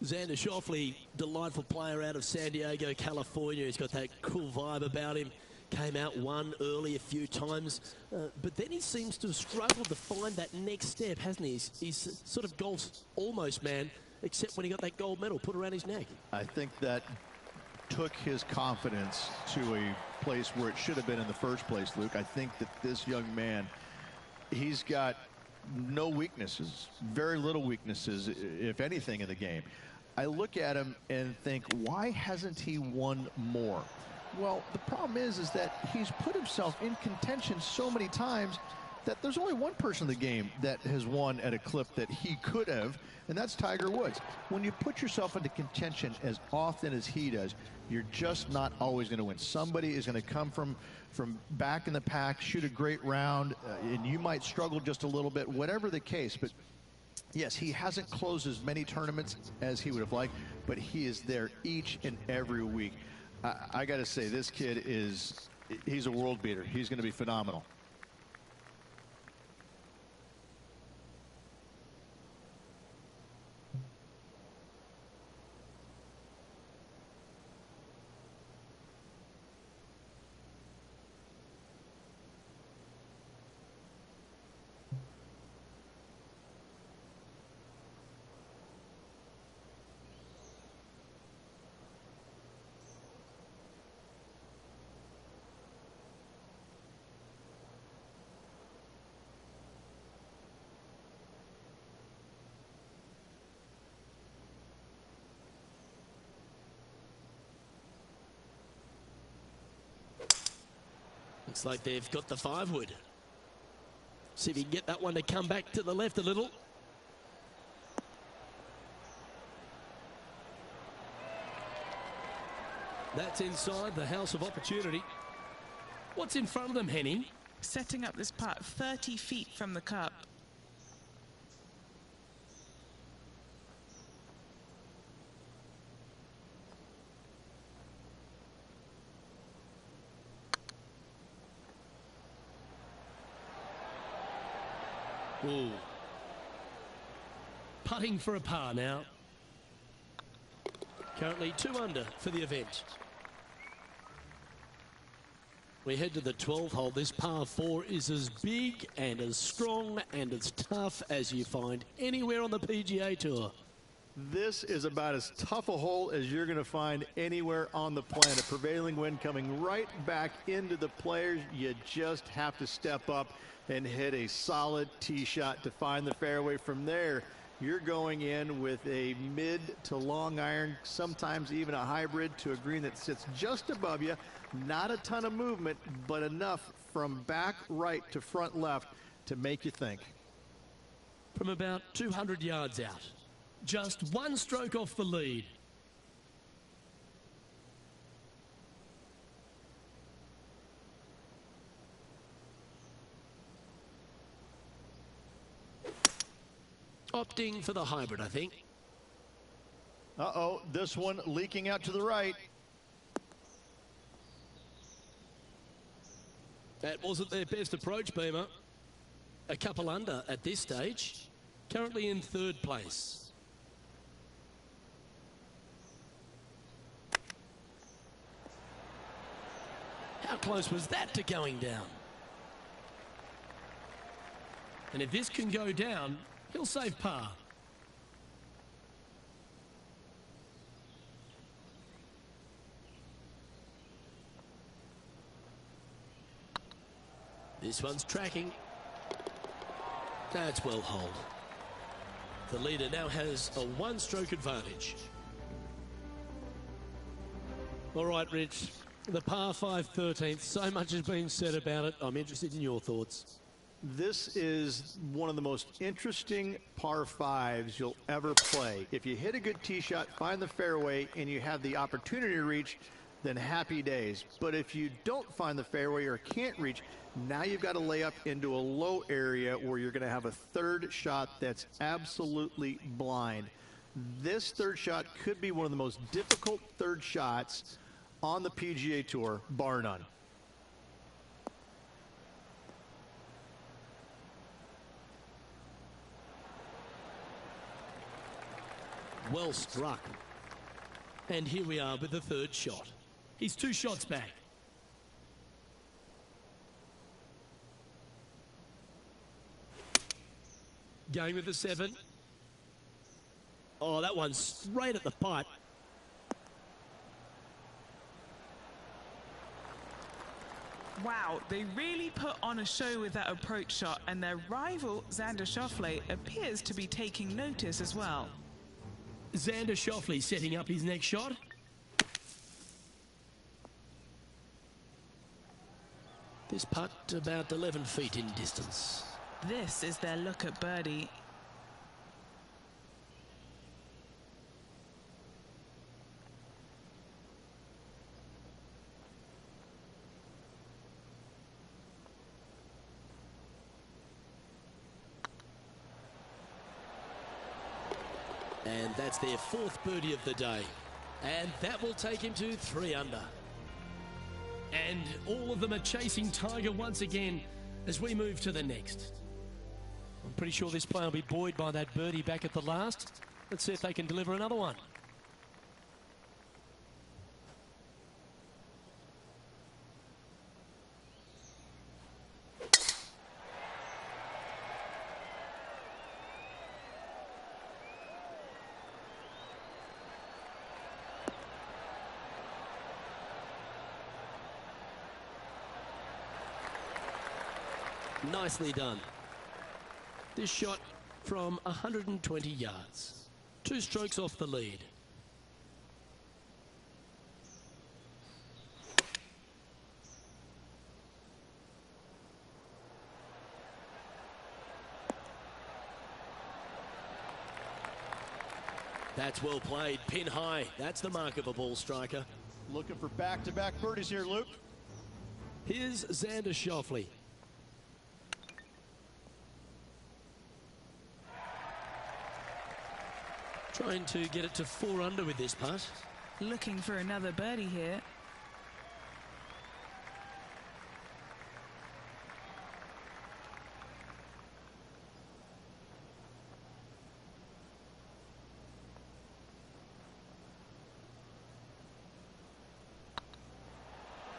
Xander Schauffele, delightful player out of San Diego, California. He's got that cool vibe about him. Came out, won early a few times, but then he seems to have struggled to find that next step, hasn't he? He's sort of golf's almost man, except when he got that gold medal put around his neck. I think that took his confidence to a place where it should have been in the first place, Luke. I think that this young man, he's got no weaknesses, very little weaknesses, if anything, in the game. I look at him and think, why hasn't he won more? Well, the problem is that he's put himself in contention so many times that there's only one person in the game that has won at a clip that he could have, and that's Tiger Woods. When you put yourself into contention as often as he does, you're just not always going to win. Somebody is going to come from back in the pack, shoot a great round, and you might struggle just a little bit, whatever the case. But yes, he hasn't closed as many tournaments as he would have liked, but he is there each and every week. I got to say, this kid he's a world beater. He's going to be phenomenal. Looks like they've got the 5-wood. See if you can get that one to come back to the left a little. That's inside the house of opportunity. What's in front of them, Henning? Setting up this putt 30 feet from the cup. Ooh. Putting for a par now. Currently 2 under for the event. We head to the 12th hole. This par 4 is as big and as strong and as tough as you find anywhere on the PGA Tour. This is about as tough a hole as you're going to find anywhere on the planet. Prevailing wind coming right back into the players. You just have to step up and hit a solid tee shot to find the fairway. From there, you're going in with a mid to long iron, sometimes even a hybrid, to a green that sits just above you. Not a ton of movement, but enough from back right to front left to make you think. From about 200 yards out, just 1 stroke off the lead. Opting for the hybrid, I think. Uh-oh, this one leaking out to the right. That wasn't their best approach, Beamer. A couple under at this stage. Currently in 3rd place. How close was that to going down? And if this can go down, he'll save par. This one's tracking. That's well holed. The leader now has a 1-stroke advantage. All right, Rich. The par 5 13th. So much has been said about it. I'm interested in your thoughts. This is one of the most interesting par 5s you'll ever play. If you hit a good tee shot, find the fairway, and you have the opportunity to reach, then happy days. But if you don't find the fairway or can't reach, now you've got to lay up into a low area where you're going to have a third shot that's absolutely blind. This third shot could be one of the most difficult third shots on the PGA Tour, bar none. Well struck. And here we are with the third shot. He's 2 shots back. Going with the 7. Oh, that one's straight at the pipe. Wow, they really put on a show with that approach shot, and their rival, Xander Schauffele, appears to be taking notice as well. Xander Schauffele setting up his next shot. This putt about 11 feet in distance. This is their look at birdie. And that's their 4th birdie of the day. And that will take him to 3 under. And all of them are chasing Tiger once again as we move to the next. I'm pretty sure this player will be buoyed by that birdie back at the last. Let's see if they can deliver another one. Nicely done. This shot from 120 yards. 2 strokes off the lead. That's well played. Pin high. That's the mark of a ball striker. Looking for back-to-back birdies here, Luke. Here's Xander Schauffele. Trying to get it to 4 under with this putt. Looking for another birdie here.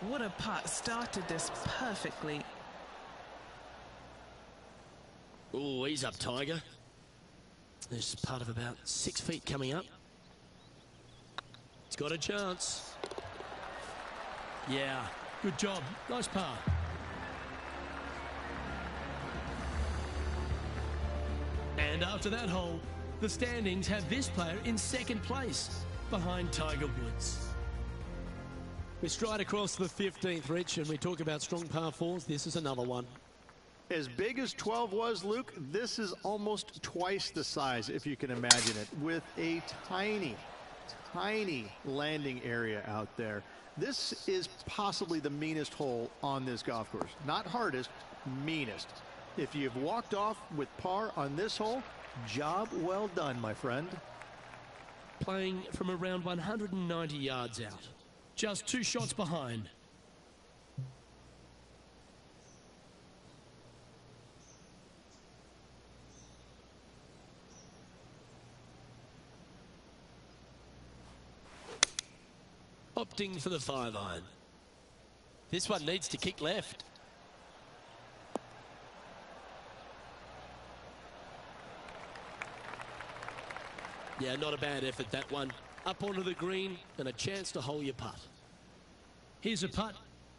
What a putt. Started this perfectly. Oh, he's up, Tiger. There's a putt of about 6 feet coming up. He's got a chance. Yeah, good job. Nice par. And after that hole, the standings have this player in 2nd place behind Tiger Woods. We stride across the 15th, Rich, and we talk about strong par 4s. This is another one. As big as 12 was, Luke, this is almost twice the size, if you can imagine it, with a tiny, tiny landing area out there. This is possibly the meanest hole on this golf course. Not hardest, meanest. If you've walked off with par on this hole, job well done, my friend. Playing from around 190 yards out. Just 2 shots behind. Opting for the 5-iron. This one needs to kick left. Yeah, not a bad effort, that one. Up onto the green and a chance to hole your putt. Here's a putt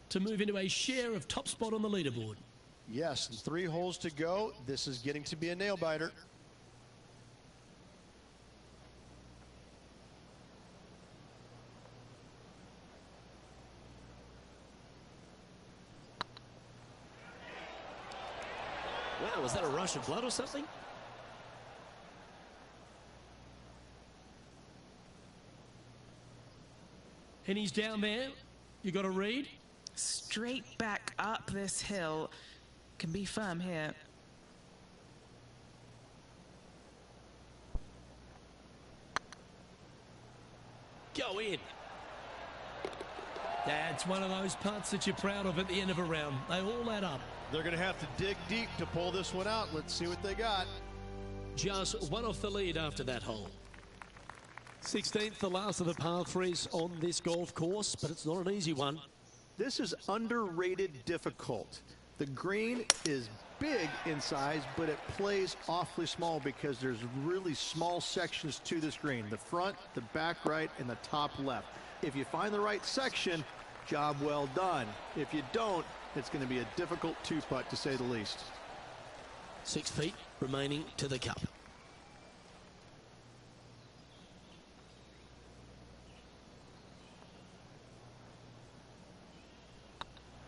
to move into a share of top spot on the leaderboard. Yes, 3 holes to go. This is getting to be a nail biter. Wow, was that a rush of blood or something? And he's down there. You got to read. Straight back up this hill. Can be firm here. Go in. That's one of those putts that you're proud of at the end of a round. They all add up. They're going to have to dig deep to pull this one out. Let's see what they got. Just one off the lead after that hole. 16th, the last of the par threes on this golf course, but it's not an easy one. This is underrated difficult. The green is big in size, but it plays awfully small because there's really small sections to this green. The front, the back right, and the top left. If you find the right section, job well done. If you don't, it's going to be a difficult two-putt to say the least. 6 feet remaining to the cup.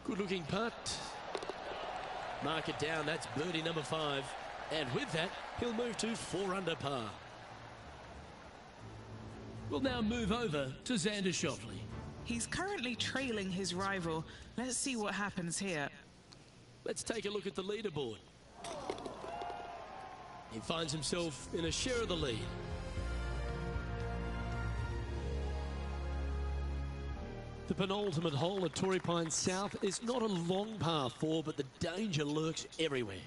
Good looking putt. Mark it down. That's birdie number 5. And with that, he'll move to 4 under par. We'll now move over to Xander Schauffele. He's currently trailing his rival. Let's see what happens here. Let's take a look at the leaderboard. He finds himself in a share of the lead. The penultimate hole at Torrey Pines South is not a long par 4, but the danger lurks everywhere.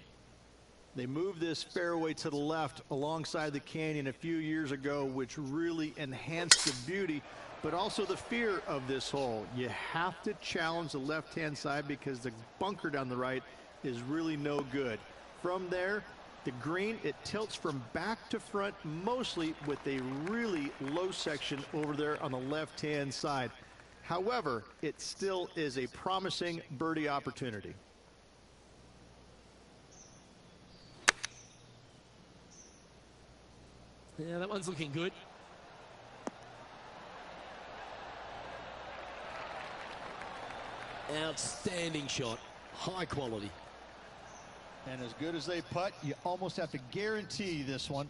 They moved this fairway to the left alongside the canyon a few years ago, which really enhanced the beauty, but also the fear of this hole. You have to challenge the left-hand side because the bunker down the right is really no good. From there, the green, it tilts from back to front mostly with a really low section over there on the left-hand side. However, it still is a promising birdie opportunity. Yeah, that one's looking good. Outstanding shot. High quality. And as good as they putt, you almost have to guarantee this one.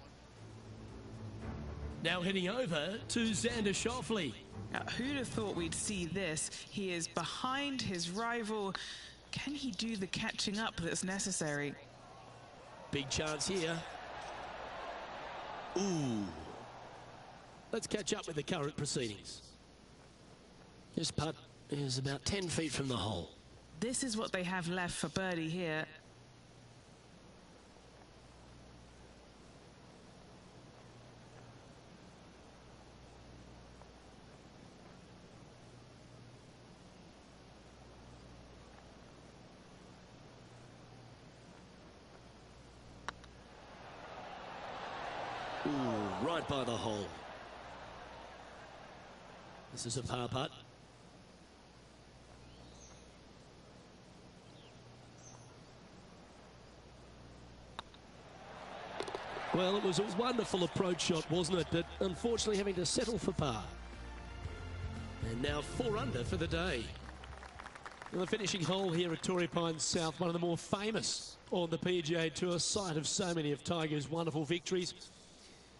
Now heading over to Xander Schauffele. Now, who'd have thought we'd see this? He is behind his rival. Can he do the catching up that's necessary? Big chance here. Ooh. Let's catch up with the current proceedings. This putt is about 10 feet from the hole. This is what they have left for birdie here. Ooh, right by the hole. This is a par putt. Well, it was a wonderful approach shot, wasn't it? But unfortunately having to settle for par. And now 4 under for the day. And the finishing hole here at Torrey Pines South, one of the more famous on the PGA Tour, site of so many of Tiger's wonderful victories.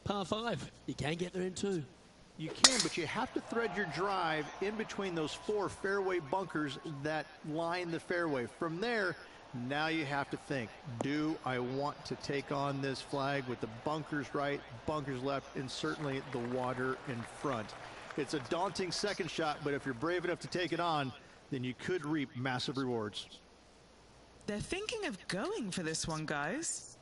Par 5. You can get there in 2. You can, but you have to thread your drive in between those 4 fairway bunkers that line the fairway. From there, now you have to think, do I want to take on this flag with the bunkers right, bunkers left, and certainly the water in front? It's a daunting second shot, but if you're brave enough to take it on, then you could reap massive rewards. They're thinking of going for this one, guys.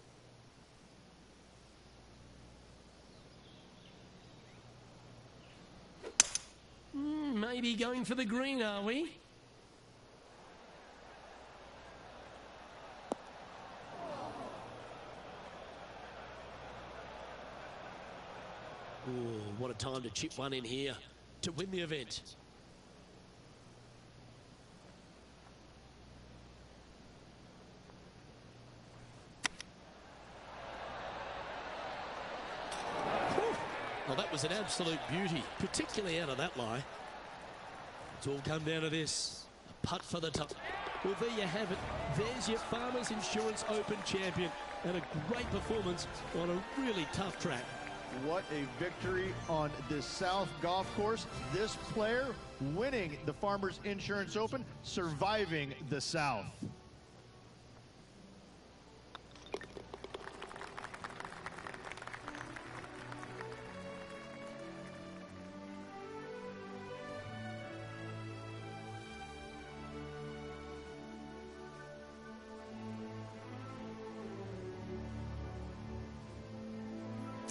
Maybe going for the green, are we? Ooh, what a time to chip one in here to win the event. Well, that was an absolute beauty, particularly out of that lie. It's all come down to this. A putt for the top. Well, there you have it. There's your Farmers Insurance Open champion, and a great performance on a really tough track. What a victory on this South golf course. This player winning the Farmers Insurance Open, surviving the South.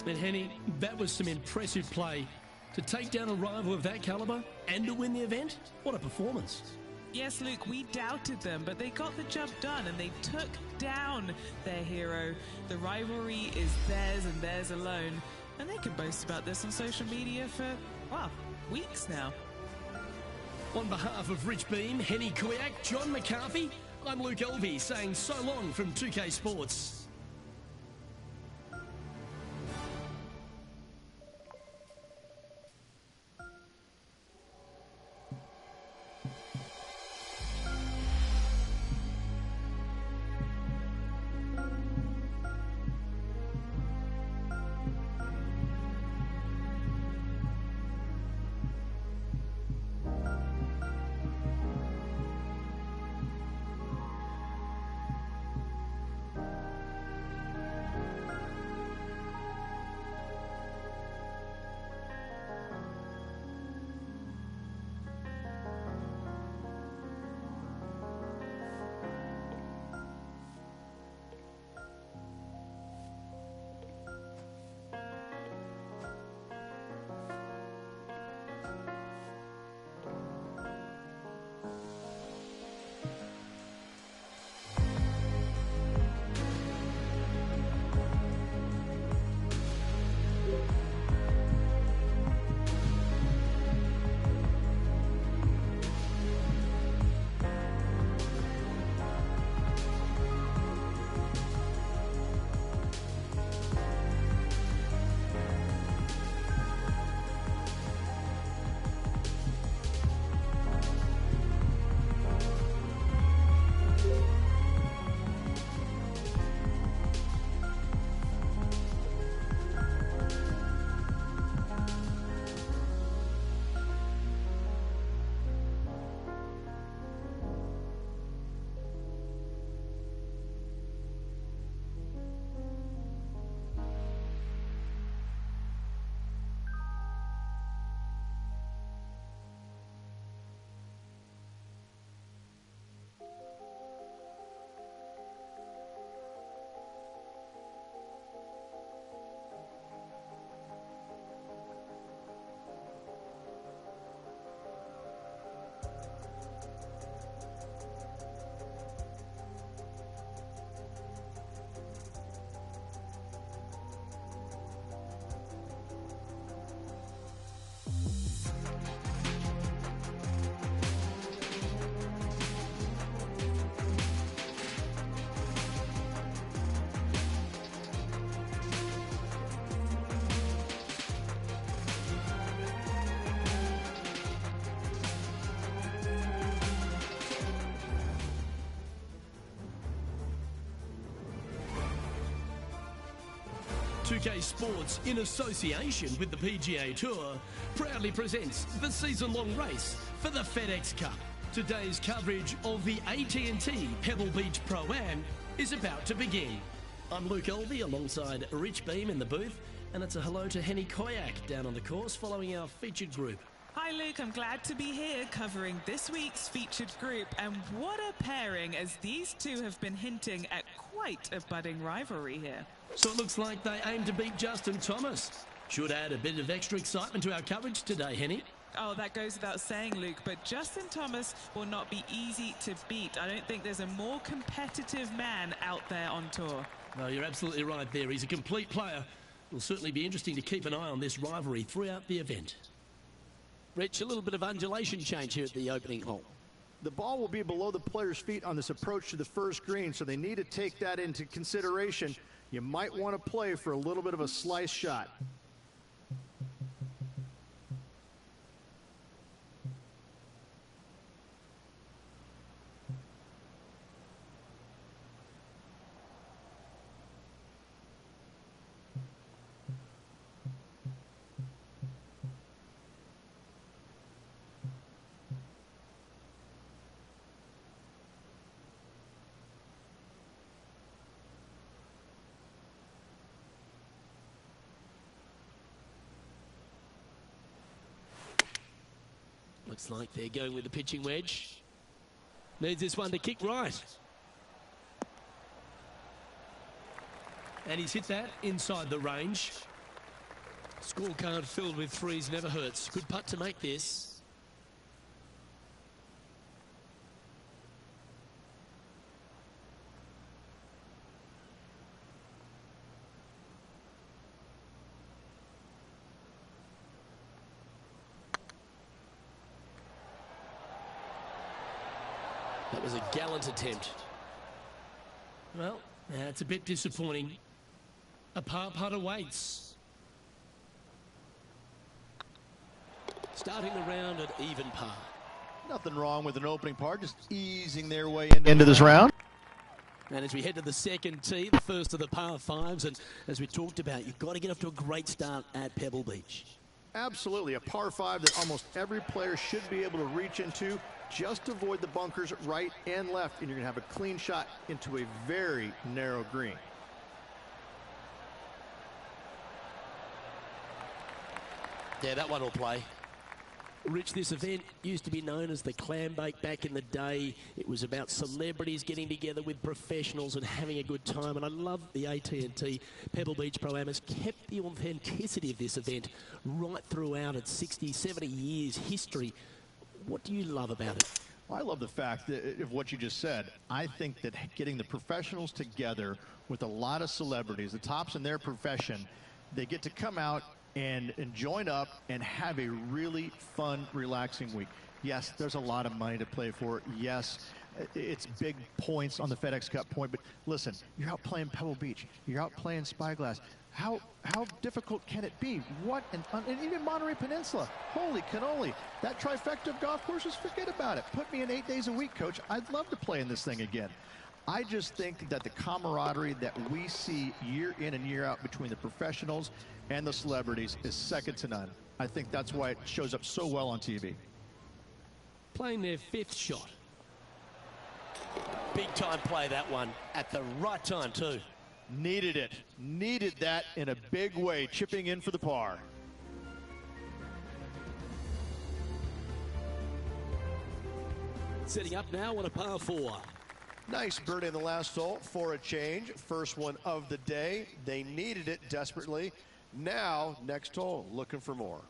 And Henny, that was some impressive play. To take down a rival of that caliber and to win the event, what a performance. Yes, Luke, we doubted them, but they got the job done and they took down their hero. The rivalry is theirs and theirs alone. And they can boast about this on social media for, well, weeks now. On behalf of Rich Beem, Henny Koyak, John McCarthy, I'm Luke Elvey saying so long from 2K Sports. .2K Sports, in association with the PGA Tour, proudly presents the season-long race for the FedEx Cup. Today's coverage of the AT&T Pebble Beach Pro-Am is about to begin. I'm Luke Elvey alongside Rich Beem in the booth, and it's a hello to Henny Koyak down on the course following our featured group. Hi Luke, I'm glad to be here covering this week's featured group, and what a pairing, as these two have been hinting at quite a budding rivalry here. So it looks like they aim to beat Justin Thomas. Should add a bit of extra excitement to our coverage today, Henny. Oh, that goes without saying, Luke, but Justin Thomas will not be easy to beat. I don't think there's a more competitive man out there on tour. No, you're absolutely right there. He's a complete player. It'll certainly be interesting to keep an eye on this rivalry throughout the event. Rich, a little bit of undulation change here at the opening hole. The ball will be below the player's feet on this approach to the first green, so they need to take that into consideration. You might want to play for a little bit of a slice shot. Looks like they're going with the pitching wedge. Needs this one to kick right. And he's hit that inside the range. Scorecard filled with threes never hurts. Good putt to make this. That was a gallant attempt. Well, that's a bit disappointing. A par putt awaits. Starting the round at even par. Nothing wrong with an opening par, just easing their way into this round. And as we head to the second tee, the first of the par fives, and as we talked about, you've got to get off to a great start at Pebble Beach. Absolutely, a par 5 that almost every player should be able to reach into. Just avoid the bunkers right and left, and you're going to have a clean shot into a very narrow green. Yeah, that one will play. Rich, this event used to be known as the Clambake back in the day. It was about celebrities getting together with professionals and having a good time. And I love the AT&T Pebble Beach Pro-Am has kept the authenticity of this event right throughout its 60, 70 years history. What do you love about it? Well, I love the fact that, of what you just said. I think that getting the professionals together with a lot of celebrities, the tops in their profession, they get to come out and join up and have a really fun, relaxing week. Yes, there's a lot of money to play for. Yes, it's big points on the FedEx Cup point. But listen, you're out playing Pebble Beach. You're out playing Spyglass. How difficult can it be? And even Monterey Peninsula. Holy cannoli. That trifecta of golf courses, forget about it. Put me in 8 days a week, Coach. I'd love to play in this thing again. I just think that the camaraderie that we see year in and year out between the professionals and the celebrities is second to none. I think that's why it shows up so well on TV. Playing their fifth shot. Big time play, that one, at the right time too. Needed it. Needed that in a big way, chipping in for the par. Setting up now on a par 4. Nice birdie in the last hole for a change. First one of the day. They needed it desperately. Now, next hole, looking for more.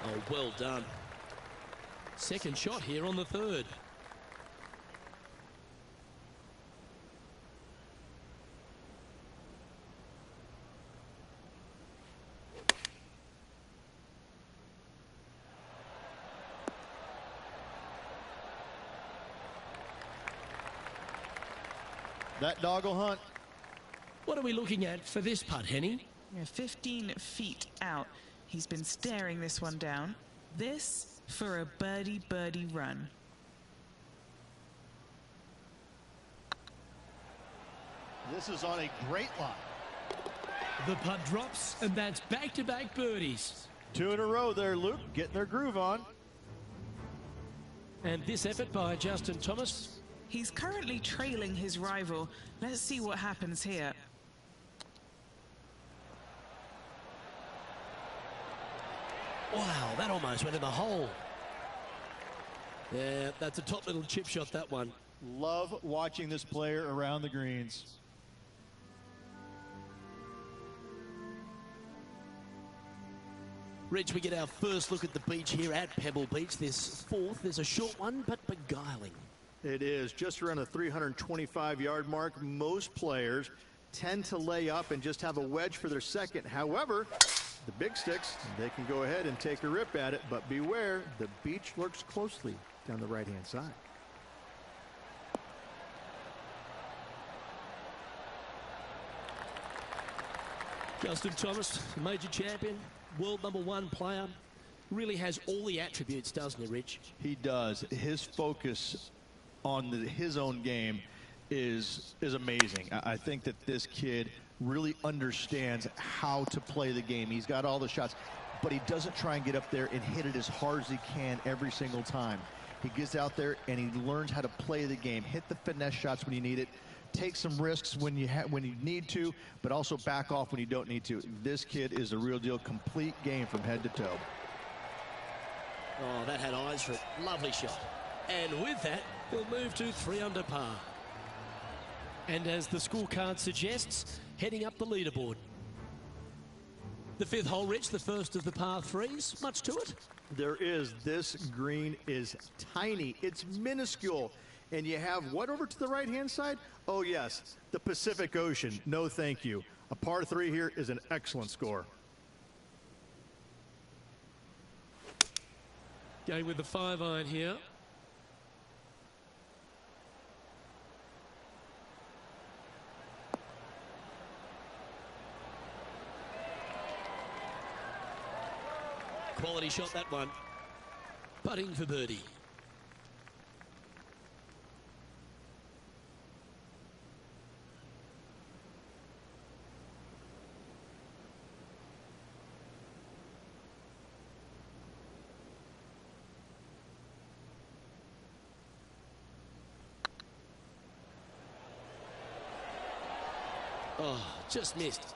Oh, well done. Second shot here on the third. That dog will hunt. What are we looking at for this putt, Henny? 15 feet out. He's been staring this one down. This for a birdie run. This is on a great line. The putt drops, and that's back-to-back birdies. 2 in a row there, Luke, getting their groove on. And this effort by Justin Thomas. He's currently trailing his rival. Let's see what happens here. Wow, that almost went in the hole. Yeah, that's a top little chip shot, that one. Love watching this player around the greens. Rich, we get our first look at the beach here at Pebble Beach. This fourth is a short one, but beguiling. It is just around the 325-yard mark. Most players tend to lay up and just have a wedge for their second. However, the big sticks, they can go ahead and take a rip at it, but beware, the beach lurks closely down the right-hand side. Justin Thomas, major champion, world #1 player. really has all the attributes, doesn't he, Rich? He does. His focus on his own game is amazing. I think that this kid really understands how to play the game. He's got all the shots, but he doesn't try and get up there and hit it as hard as he can every single time. He gets out there and he learns how to play the game, hit the finesse shots when you need it, take some risks when you need to, but also back off when you don't need to. This kid is a real deal, complete game from head to toe. Oh, that had eyes for it. Lovely shot. And with that, he'll move to 3 under par. And as the scorecard suggests, heading up the leaderboard. The 5th hole, Rich, the first of the par 3s. Much to it? There is. This green is tiny. It's minuscule. And you have what over to the right-hand side? Oh, yes, the Pacific Ocean. No, thank you. A par 3 here is an excellent score. Going with the 5-iron here. Quality shot, that one. Putting for birdie. Oh, just missed.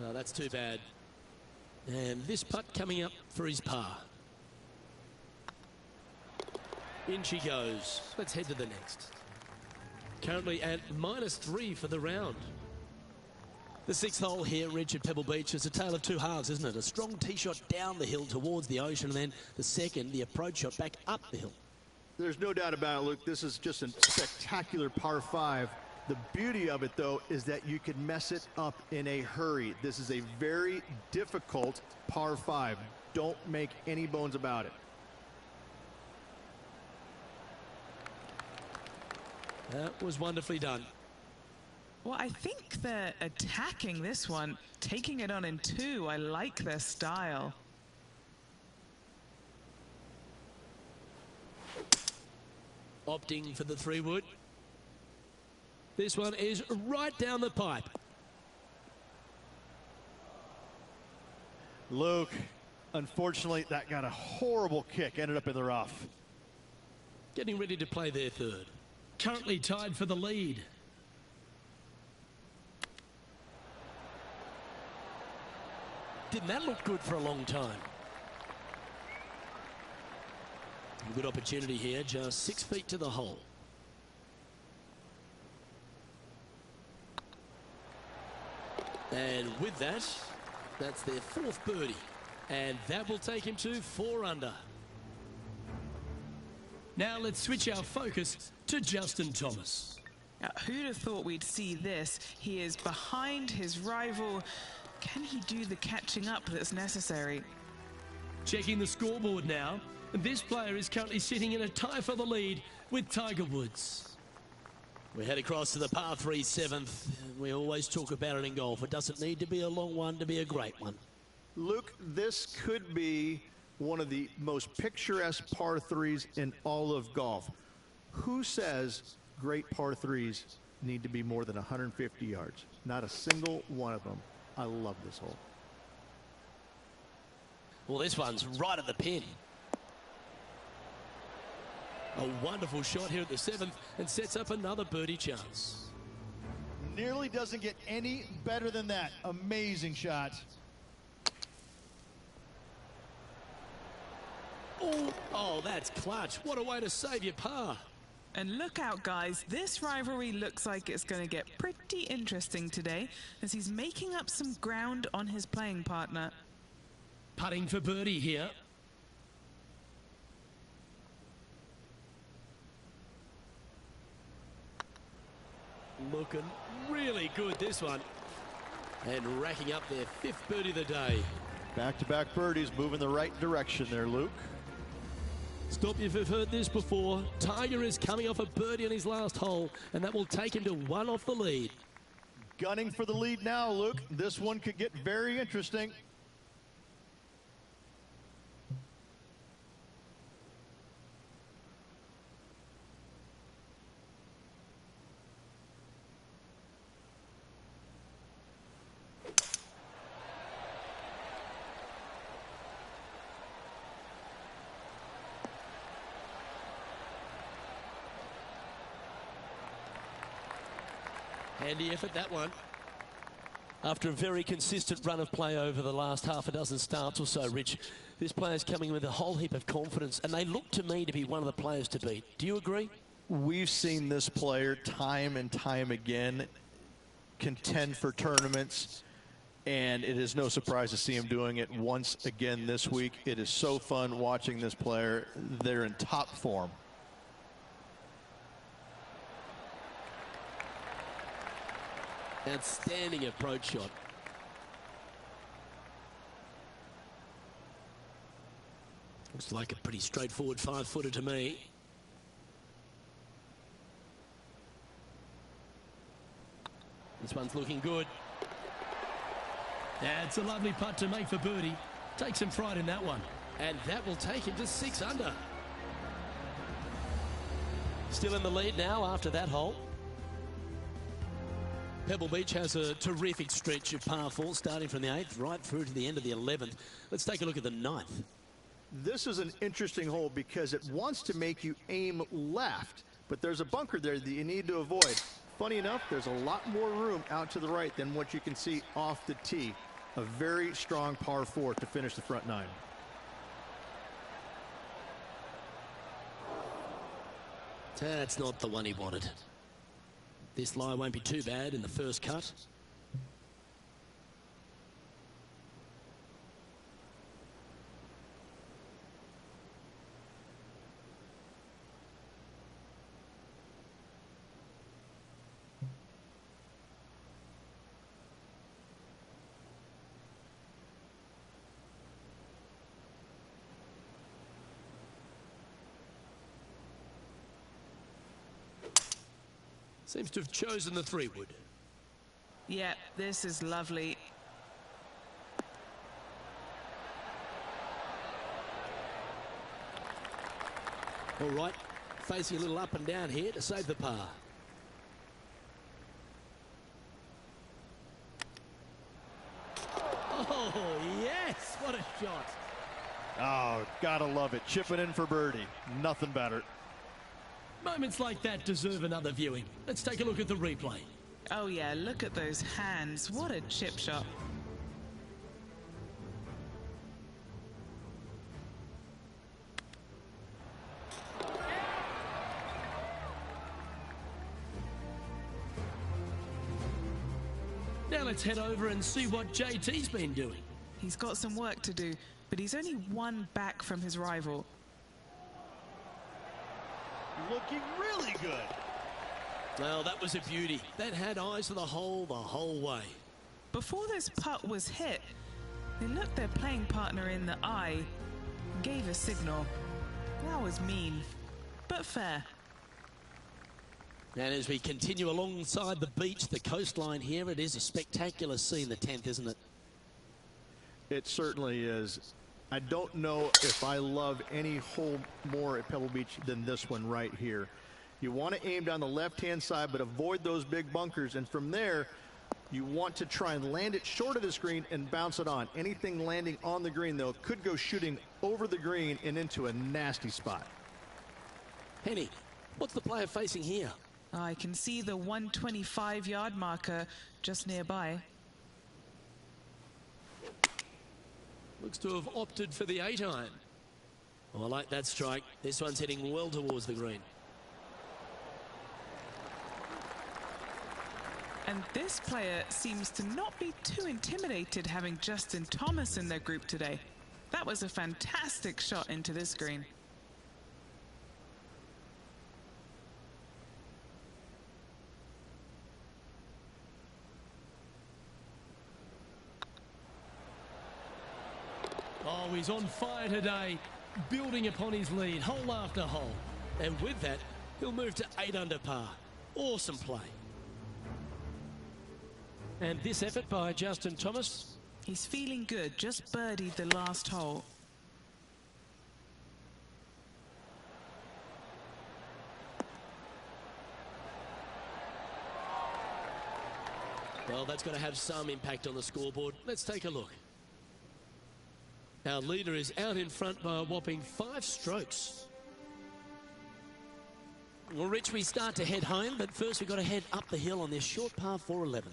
Oh, that's too bad. And this putt coming up for his par. In she goes. Let's head to the next. Currently at -3 for the round. The 6th hole here, Rich, at Pebble Beach, is a tale of 2 halves, isn't it? A strong tee shot down the hill towards the ocean, and then the second, the approach shot back up the hill. There's no doubt about it, Luke. This is just a spectacular par 5. The beauty of it, though, is that you can mess it up in a hurry. This is a very difficult par 5. Don't make any bones about it. That was wonderfully done. Well, I think they're attacking this one, taking it on in 2. I like their style. Opting for the 3-wood. This one is right down the pipe. Luke, unfortunately, that got a horrible kick. Ended up in the rough. Getting ready to play their 3rd. Currently tied for the lead. Didn't that look good for a long time? Good opportunity here, just 6 feet to the hole. And with that, that's their 4th birdie. And that will take him to 4 under. Now let's switch our focus to Justin Thomas. Now, who'd have thought we'd see this? He is behind his rival. Can he do the catching up that's necessary? Checking the scoreboard now. This player is currently sitting in a tie for the lead with Tiger Woods. We head across to the par 3 7th. We always talk about it in golf. It doesn't need to be a long one to be a great one. Luke, this could be one of the most picturesque par 3s in all of golf. Who says great par 3s need to be more than 150 yards? Not a single one of them. I love this hole. Well, this one's right at the pin. A wonderful shot here at the 7th and sets up another birdie chance. Nearly doesn't get any better than that. Amazing shot. Oh, that's clutch. What a way to save your par. And look out, guys. This rivalry looks like it's going to get pretty interesting today as he's making up some ground on his playing partner. Putting for birdie here. Looking really good, this one. And racking up their 5th birdie of the day. Back-to-back birdies, moving the right direction there, Luke. Stop you if you've heard this before. Tiger is coming off a birdie on his last hole, and that will take him to 1 off the lead. Gunning for the lead now, Luke. This one could get very interesting. Handy effort, that one. After a very consistent run of play over the last half a dozen starts or so, Rich, this player's coming with a whole heap of confidence, and they look to me to be one of the players to beat. Do you agree? We've seen this player time and time again contend for tournaments, and it is no surprise to see him doing it once again this week. It is so fun watching this player. They're in top form. Outstanding approach shot. Looks like a pretty straightforward 5-footer to me. This one's looking good. That's a lovely putt to make for birdie. Take some pride in that one. And that will take him to 6 under. Still in the lead now after that hole. Pebble Beach has a terrific stretch of par 4, starting from the 8th right through to the end of the 11th. Let's take a look at the 9th. This is an interesting hole because it wants to make you aim left, but there's a bunker there that you need to avoid. Funny enough, there's a lot more room out to the right than what you can see off the tee. A very strong par 4 to finish the front 9. That's not the one he wanted. This lie won't be too bad in the first cut. Seems to have chosen the 3-wood. Yeah, this is lovely. All right, facing a little up and down here to save the par. Oh, yes, what a shot. Oh, gotta love it. Chipping in for birdie. Nothing better. Moments like that deserve another viewing. Let's take a look at the replay. Oh yeah, look at those hands. What a chip shot. Now let's head over and see what JT's been doing. He's got some work to do, but he's only one back from his rival. Looking really good. Well, that was a beauty. That had eyes for the whole way. Before this putt was hit, they looked their playing partner in the eye, gave a signal. That was mean, but fair. And as we continue alongside the beach, the coastline here, it is a spectacular scene, the 10th, isn't it? It certainly is. I don't know if I love any hole more at Pebble Beach than this one right here. You want to aim down the left-hand side, but avoid those big bunkers. And from there, you want to try and land it short of the green and bounce it on. Anything landing on the green, though, could go shooting over the green and into a nasty spot. Henny, what's the player facing here? I can see the 125-yard marker just nearby. Looks to have opted for the 8-iron. Oh, I like that strike. This one's heading well towards the green. And this player seems to not be too intimidated having Justin Thomas in their group today. That was a fantastic shot into this green. Oh, he's on fire today, building upon his lead, hole after hole. And with that, he'll move to 8 under par. Awesome play. And this effort by Justin Thomas. He's feeling good, just birdied the last hole. Well, that's got to have some impact on the scoreboard. Let's take a look. Our leader is out in front by a whopping 5 strokes. Well, Rich, we start to head home, but first we've got to head up the hill on this short par 4 11th.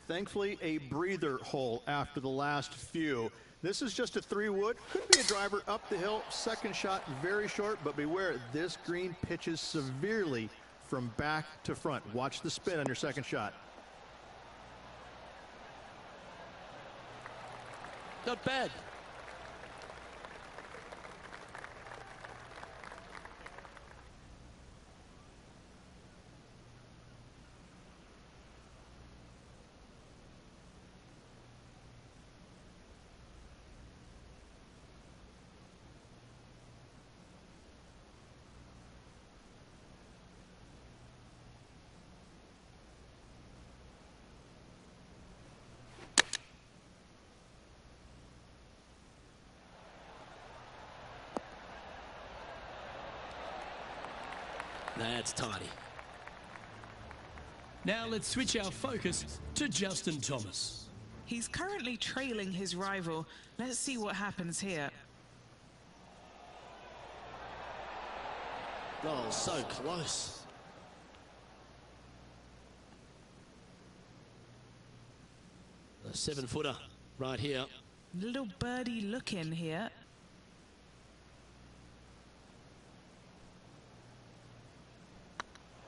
Thankfully, a breather hole after the last few. This is just a 3-wood. Could be a driver up the hill. Second shot, very short, but beware, this green pitches severely from back to front. Watch the spin on your second shot. Not bad. That's tidy. Now let's switch our focus to Justin Thomas. He's currently trailing his rival. Let's see what happens here. Oh, so close. A 7-footer right here. Little birdie look in here.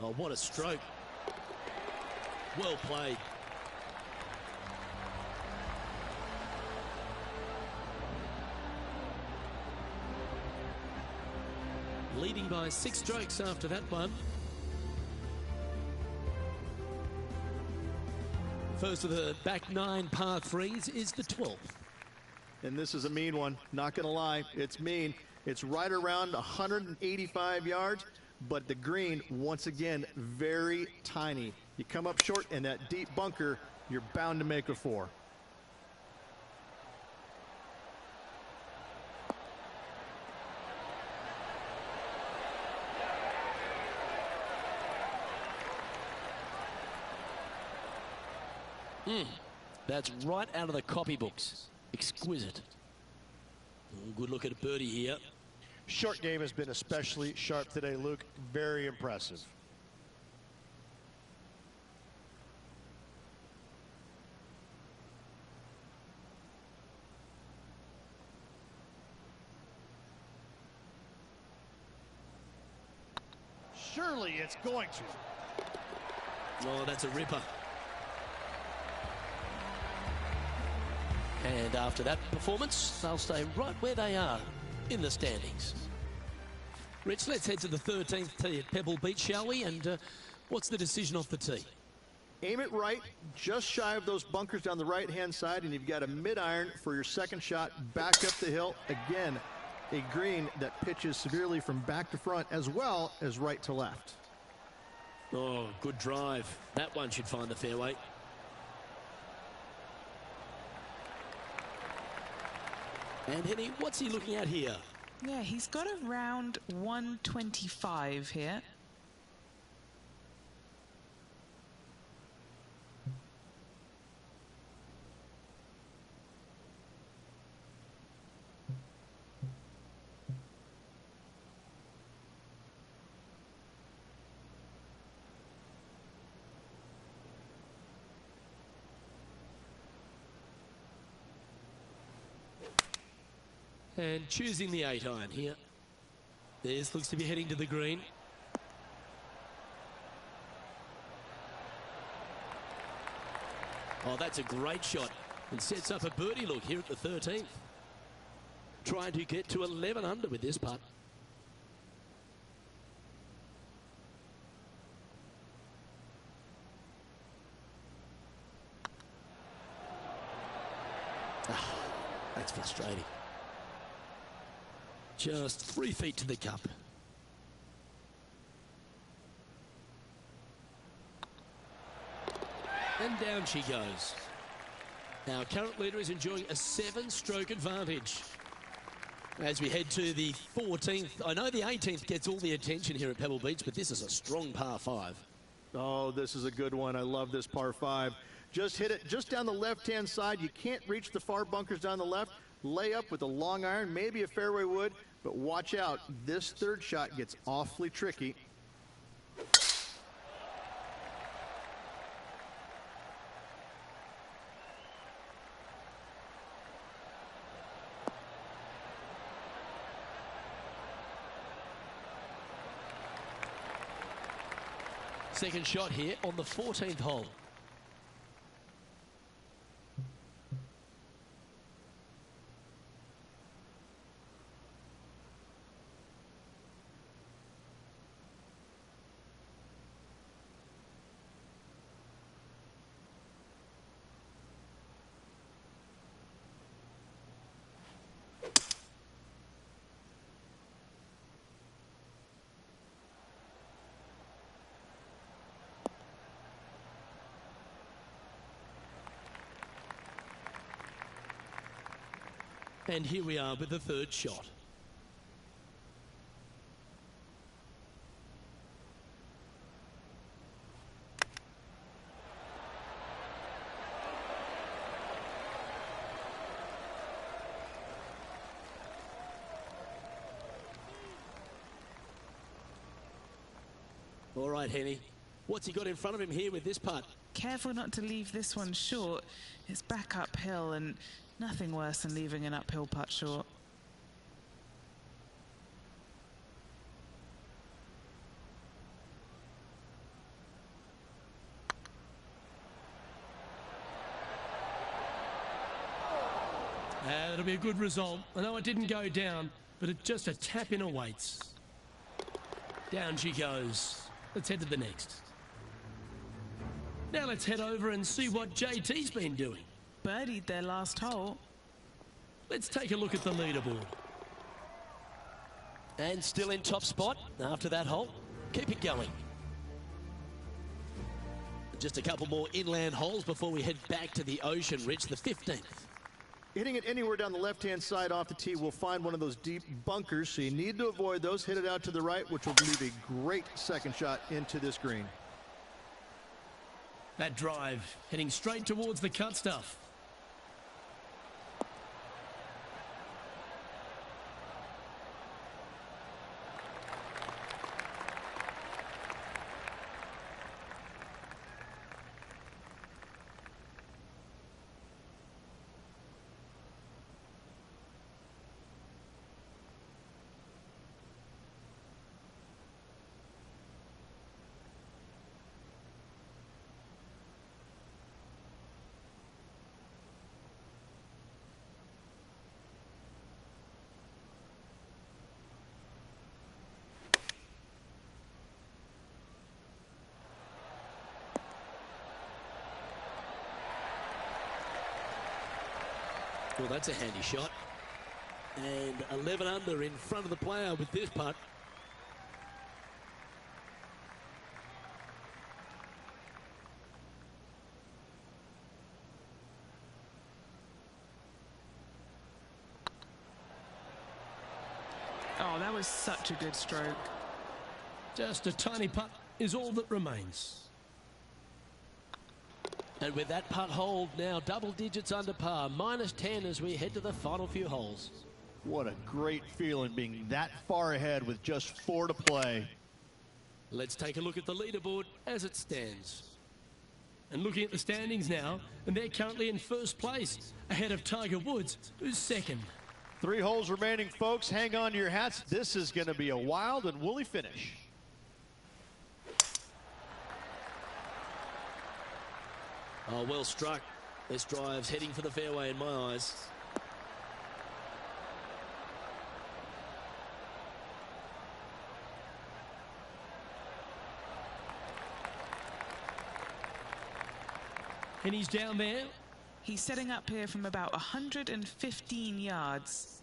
Oh, what a stroke. Well played. Leading by 6 strokes after that one. First of the back 9 par 3s is the 12th. And this is a mean one. Not going to lie, it's mean. It's right around 185 yards. But the green, once again, very tiny. You come up short in that deep bunker, you're bound to make a 4. That's right out of the copybooks. Exquisite. Good look at a birdie here. Short game has been especially sharp today, Luke. Very impressive. Surely it's going to. Oh, that's a ripper. And after that performance, they'll stay right where they are in the standings. Rich, let's head to the 13th tee at Pebble Beach, shall we? And what's the decision off the tee? Aim it right, just shy of those bunkers down the right-hand side, and you've got a mid-iron for your second shot back up the hill. Again, a green that pitches severely from back to front as well as right to left. Oh, good drive. That one should find the fairway. And Henny, what's he looking at here? Yeah, he's got around 125 here. And choosing the 8-iron here. This looks to be heading to the green. Oh, that's a great shot. And sets up a birdie look here at the 13th. Trying to get to 11 under with this putt. Oh, that's frustrating. Just 3 feet to the cup. And down she goes. Our current leader is enjoying a 7-stroke advantage. As we head to the 14th, I know the 18th gets all the attention here at Pebble Beach, but this is a strong par 5. Oh, this is a good one. I love this par 5. Just hit it just down the left-hand side. You can't reach the far bunkers down the left. Lay up with a long iron, maybe a fairway wood, but watch out. This third shot gets awfully tricky. Second shot here on the 14th hole. And here we are with the third shot. All right, Henny. What's he got in front of him here with this putt? Careful not to leave this one short. It's back uphill and nothing worse than leaving an uphill putt short. That'll be a good result. I know it didn't go down, but it's just a tap in awaits. Down she goes. Let's head to the next. Now let's head over and see what JT's been doing. Birdied their last hole. Let's take a look at the leaderboard. And still in top spot after that hole. Keep it going. Just a couple more inland holes before we head back to the ocean, Rich, the 15th. Hitting it anywhere down the left-hand side off the tee will find one of those deep bunkers, so you need to avoid those. Hit it out to the right, which will leave a great second shot into this green. That drive heading straight towards the cut stuff. Well, that's a handy shot. And 11 under in front of the player with this putt. Oh, that was such a good stroke. Just a tiny putt is all that remains. And with that putt hold now double digits under par, -10 as we head to the final few holes. What a great feeling being that far ahead with just 4 to play. Let's take a look at the leaderboard as it stands. And looking at the standings now, and they're currently in first place, ahead of Tiger Woods, who's second. 3 holes remaining, folks. Hang on to your hats. This is going to be a wild and woolly finish. Oh, well struck. This drive's heading for the fairway in my eyes. And he's down there. He's setting up here from about 115 yards.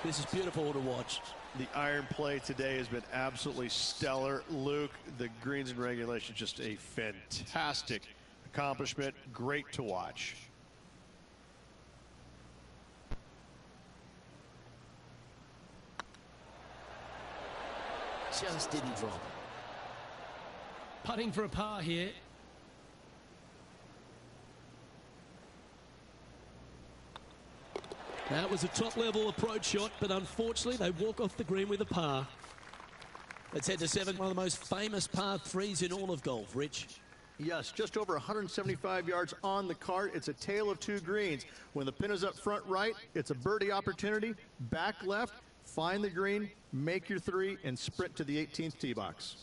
This is beautiful to watch. The iron play today has been absolutely stellar. Luke, the greens and regulation, just a fantastic accomplishment. Great to watch. Just didn't drop. Putting for a par here. That was a top-level approach shot, but unfortunately they walk off the green with a par. Let's head to 7, one of the most famous par 3s in all of golf. Rich? Yes, just over 175 yards on the cart. It's a tale of two greens. When the pin is up front right, it's a birdie opportunity. Back left, find the green, make your 3, and sprint to the 18th tee box.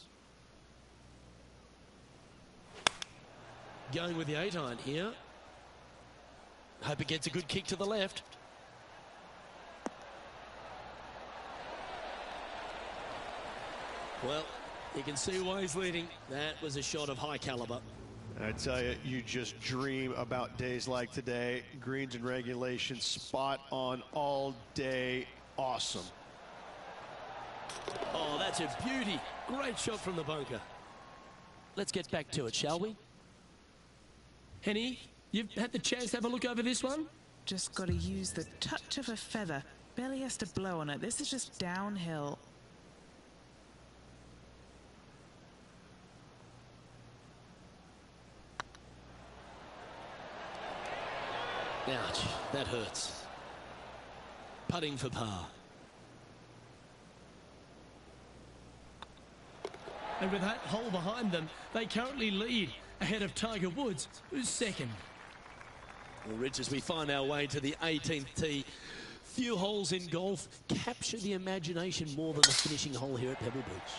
Going with the 8-iron here. Hope it gets a good kick to the left. Well, you can see why he's leading. That was a shot of high caliber. I tell you, you just dream about days like today. Greens and regulation, spot on all day. Awesome. Oh, that's a beauty. Great shot from the bunker. Let's get back to it, shall we? Henny, you've had the chance to have a look over this one? Just got to use the touch of a feather. Barely has to blow on it. This is just downhill. Ouch, that hurts. Putting for par. And with that hole behind them, they currently lead ahead of Tiger Woods, who's second. Well, Rich, as we find our way to the 18th tee, few holes in golf capture the imagination more than the finishing hole here at Pebble Beach.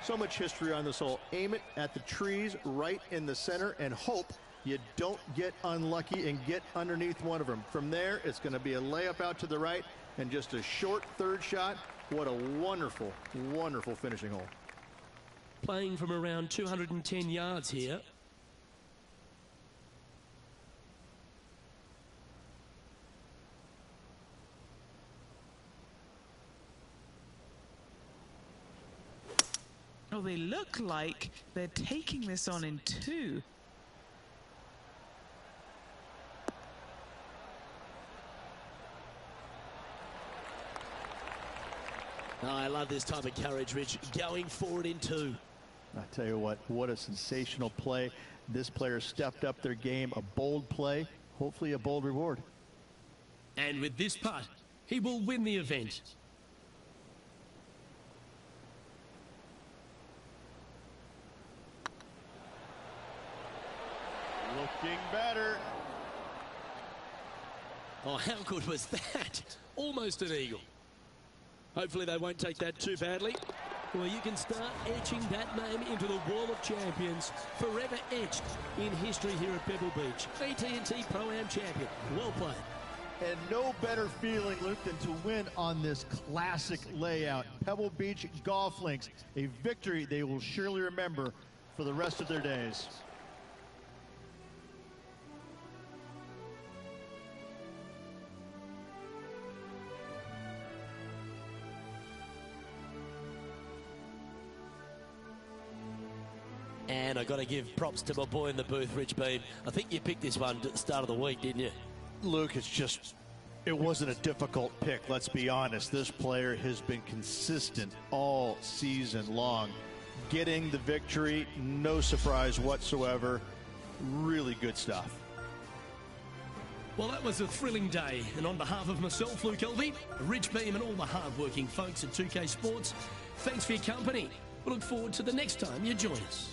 So much history on this hole. Aim it at the trees right in the center and hope you don't get unlucky and get underneath one of them. From there, it's going to be a layup out to the right and just a short third shot. What a wonderful, wonderful finishing hole. Playing from around 210 yards here. Oh, they look like they're taking this on in 2. Oh, I love this type of courage, Rich. Going forward in 2. I tell you what a sensational play. This player stepped up their game. A bold play, hopefully a bold reward. And with this putt, he will win the event. Looking better. Oh, how good was that? Almost an eagle. Hopefully they won't take that too badly. Well, you can start etching that name into the wall of champions, forever etched in history here at Pebble Beach. AT&T Pro-Am champion. Well played. And no better feeling, Luke, than to win on this classic layout. Pebble Beach Golf Links, a victory they will surely remember for the rest of their days. And I got to give props to my boy in the booth, Rich Beam. I think you picked this one at the start of the week, didn't you? Luke, it wasn't a difficult pick, let's be honest. This player has been consistent all season long. Getting the victory, no surprise whatsoever. Really good stuff. Well, that was a thrilling day. And on behalf of myself, Luke Elvey, Rich Beam, and all the hard-working folks at 2K Sports, thanks for your company. We look forward to the next time you join us.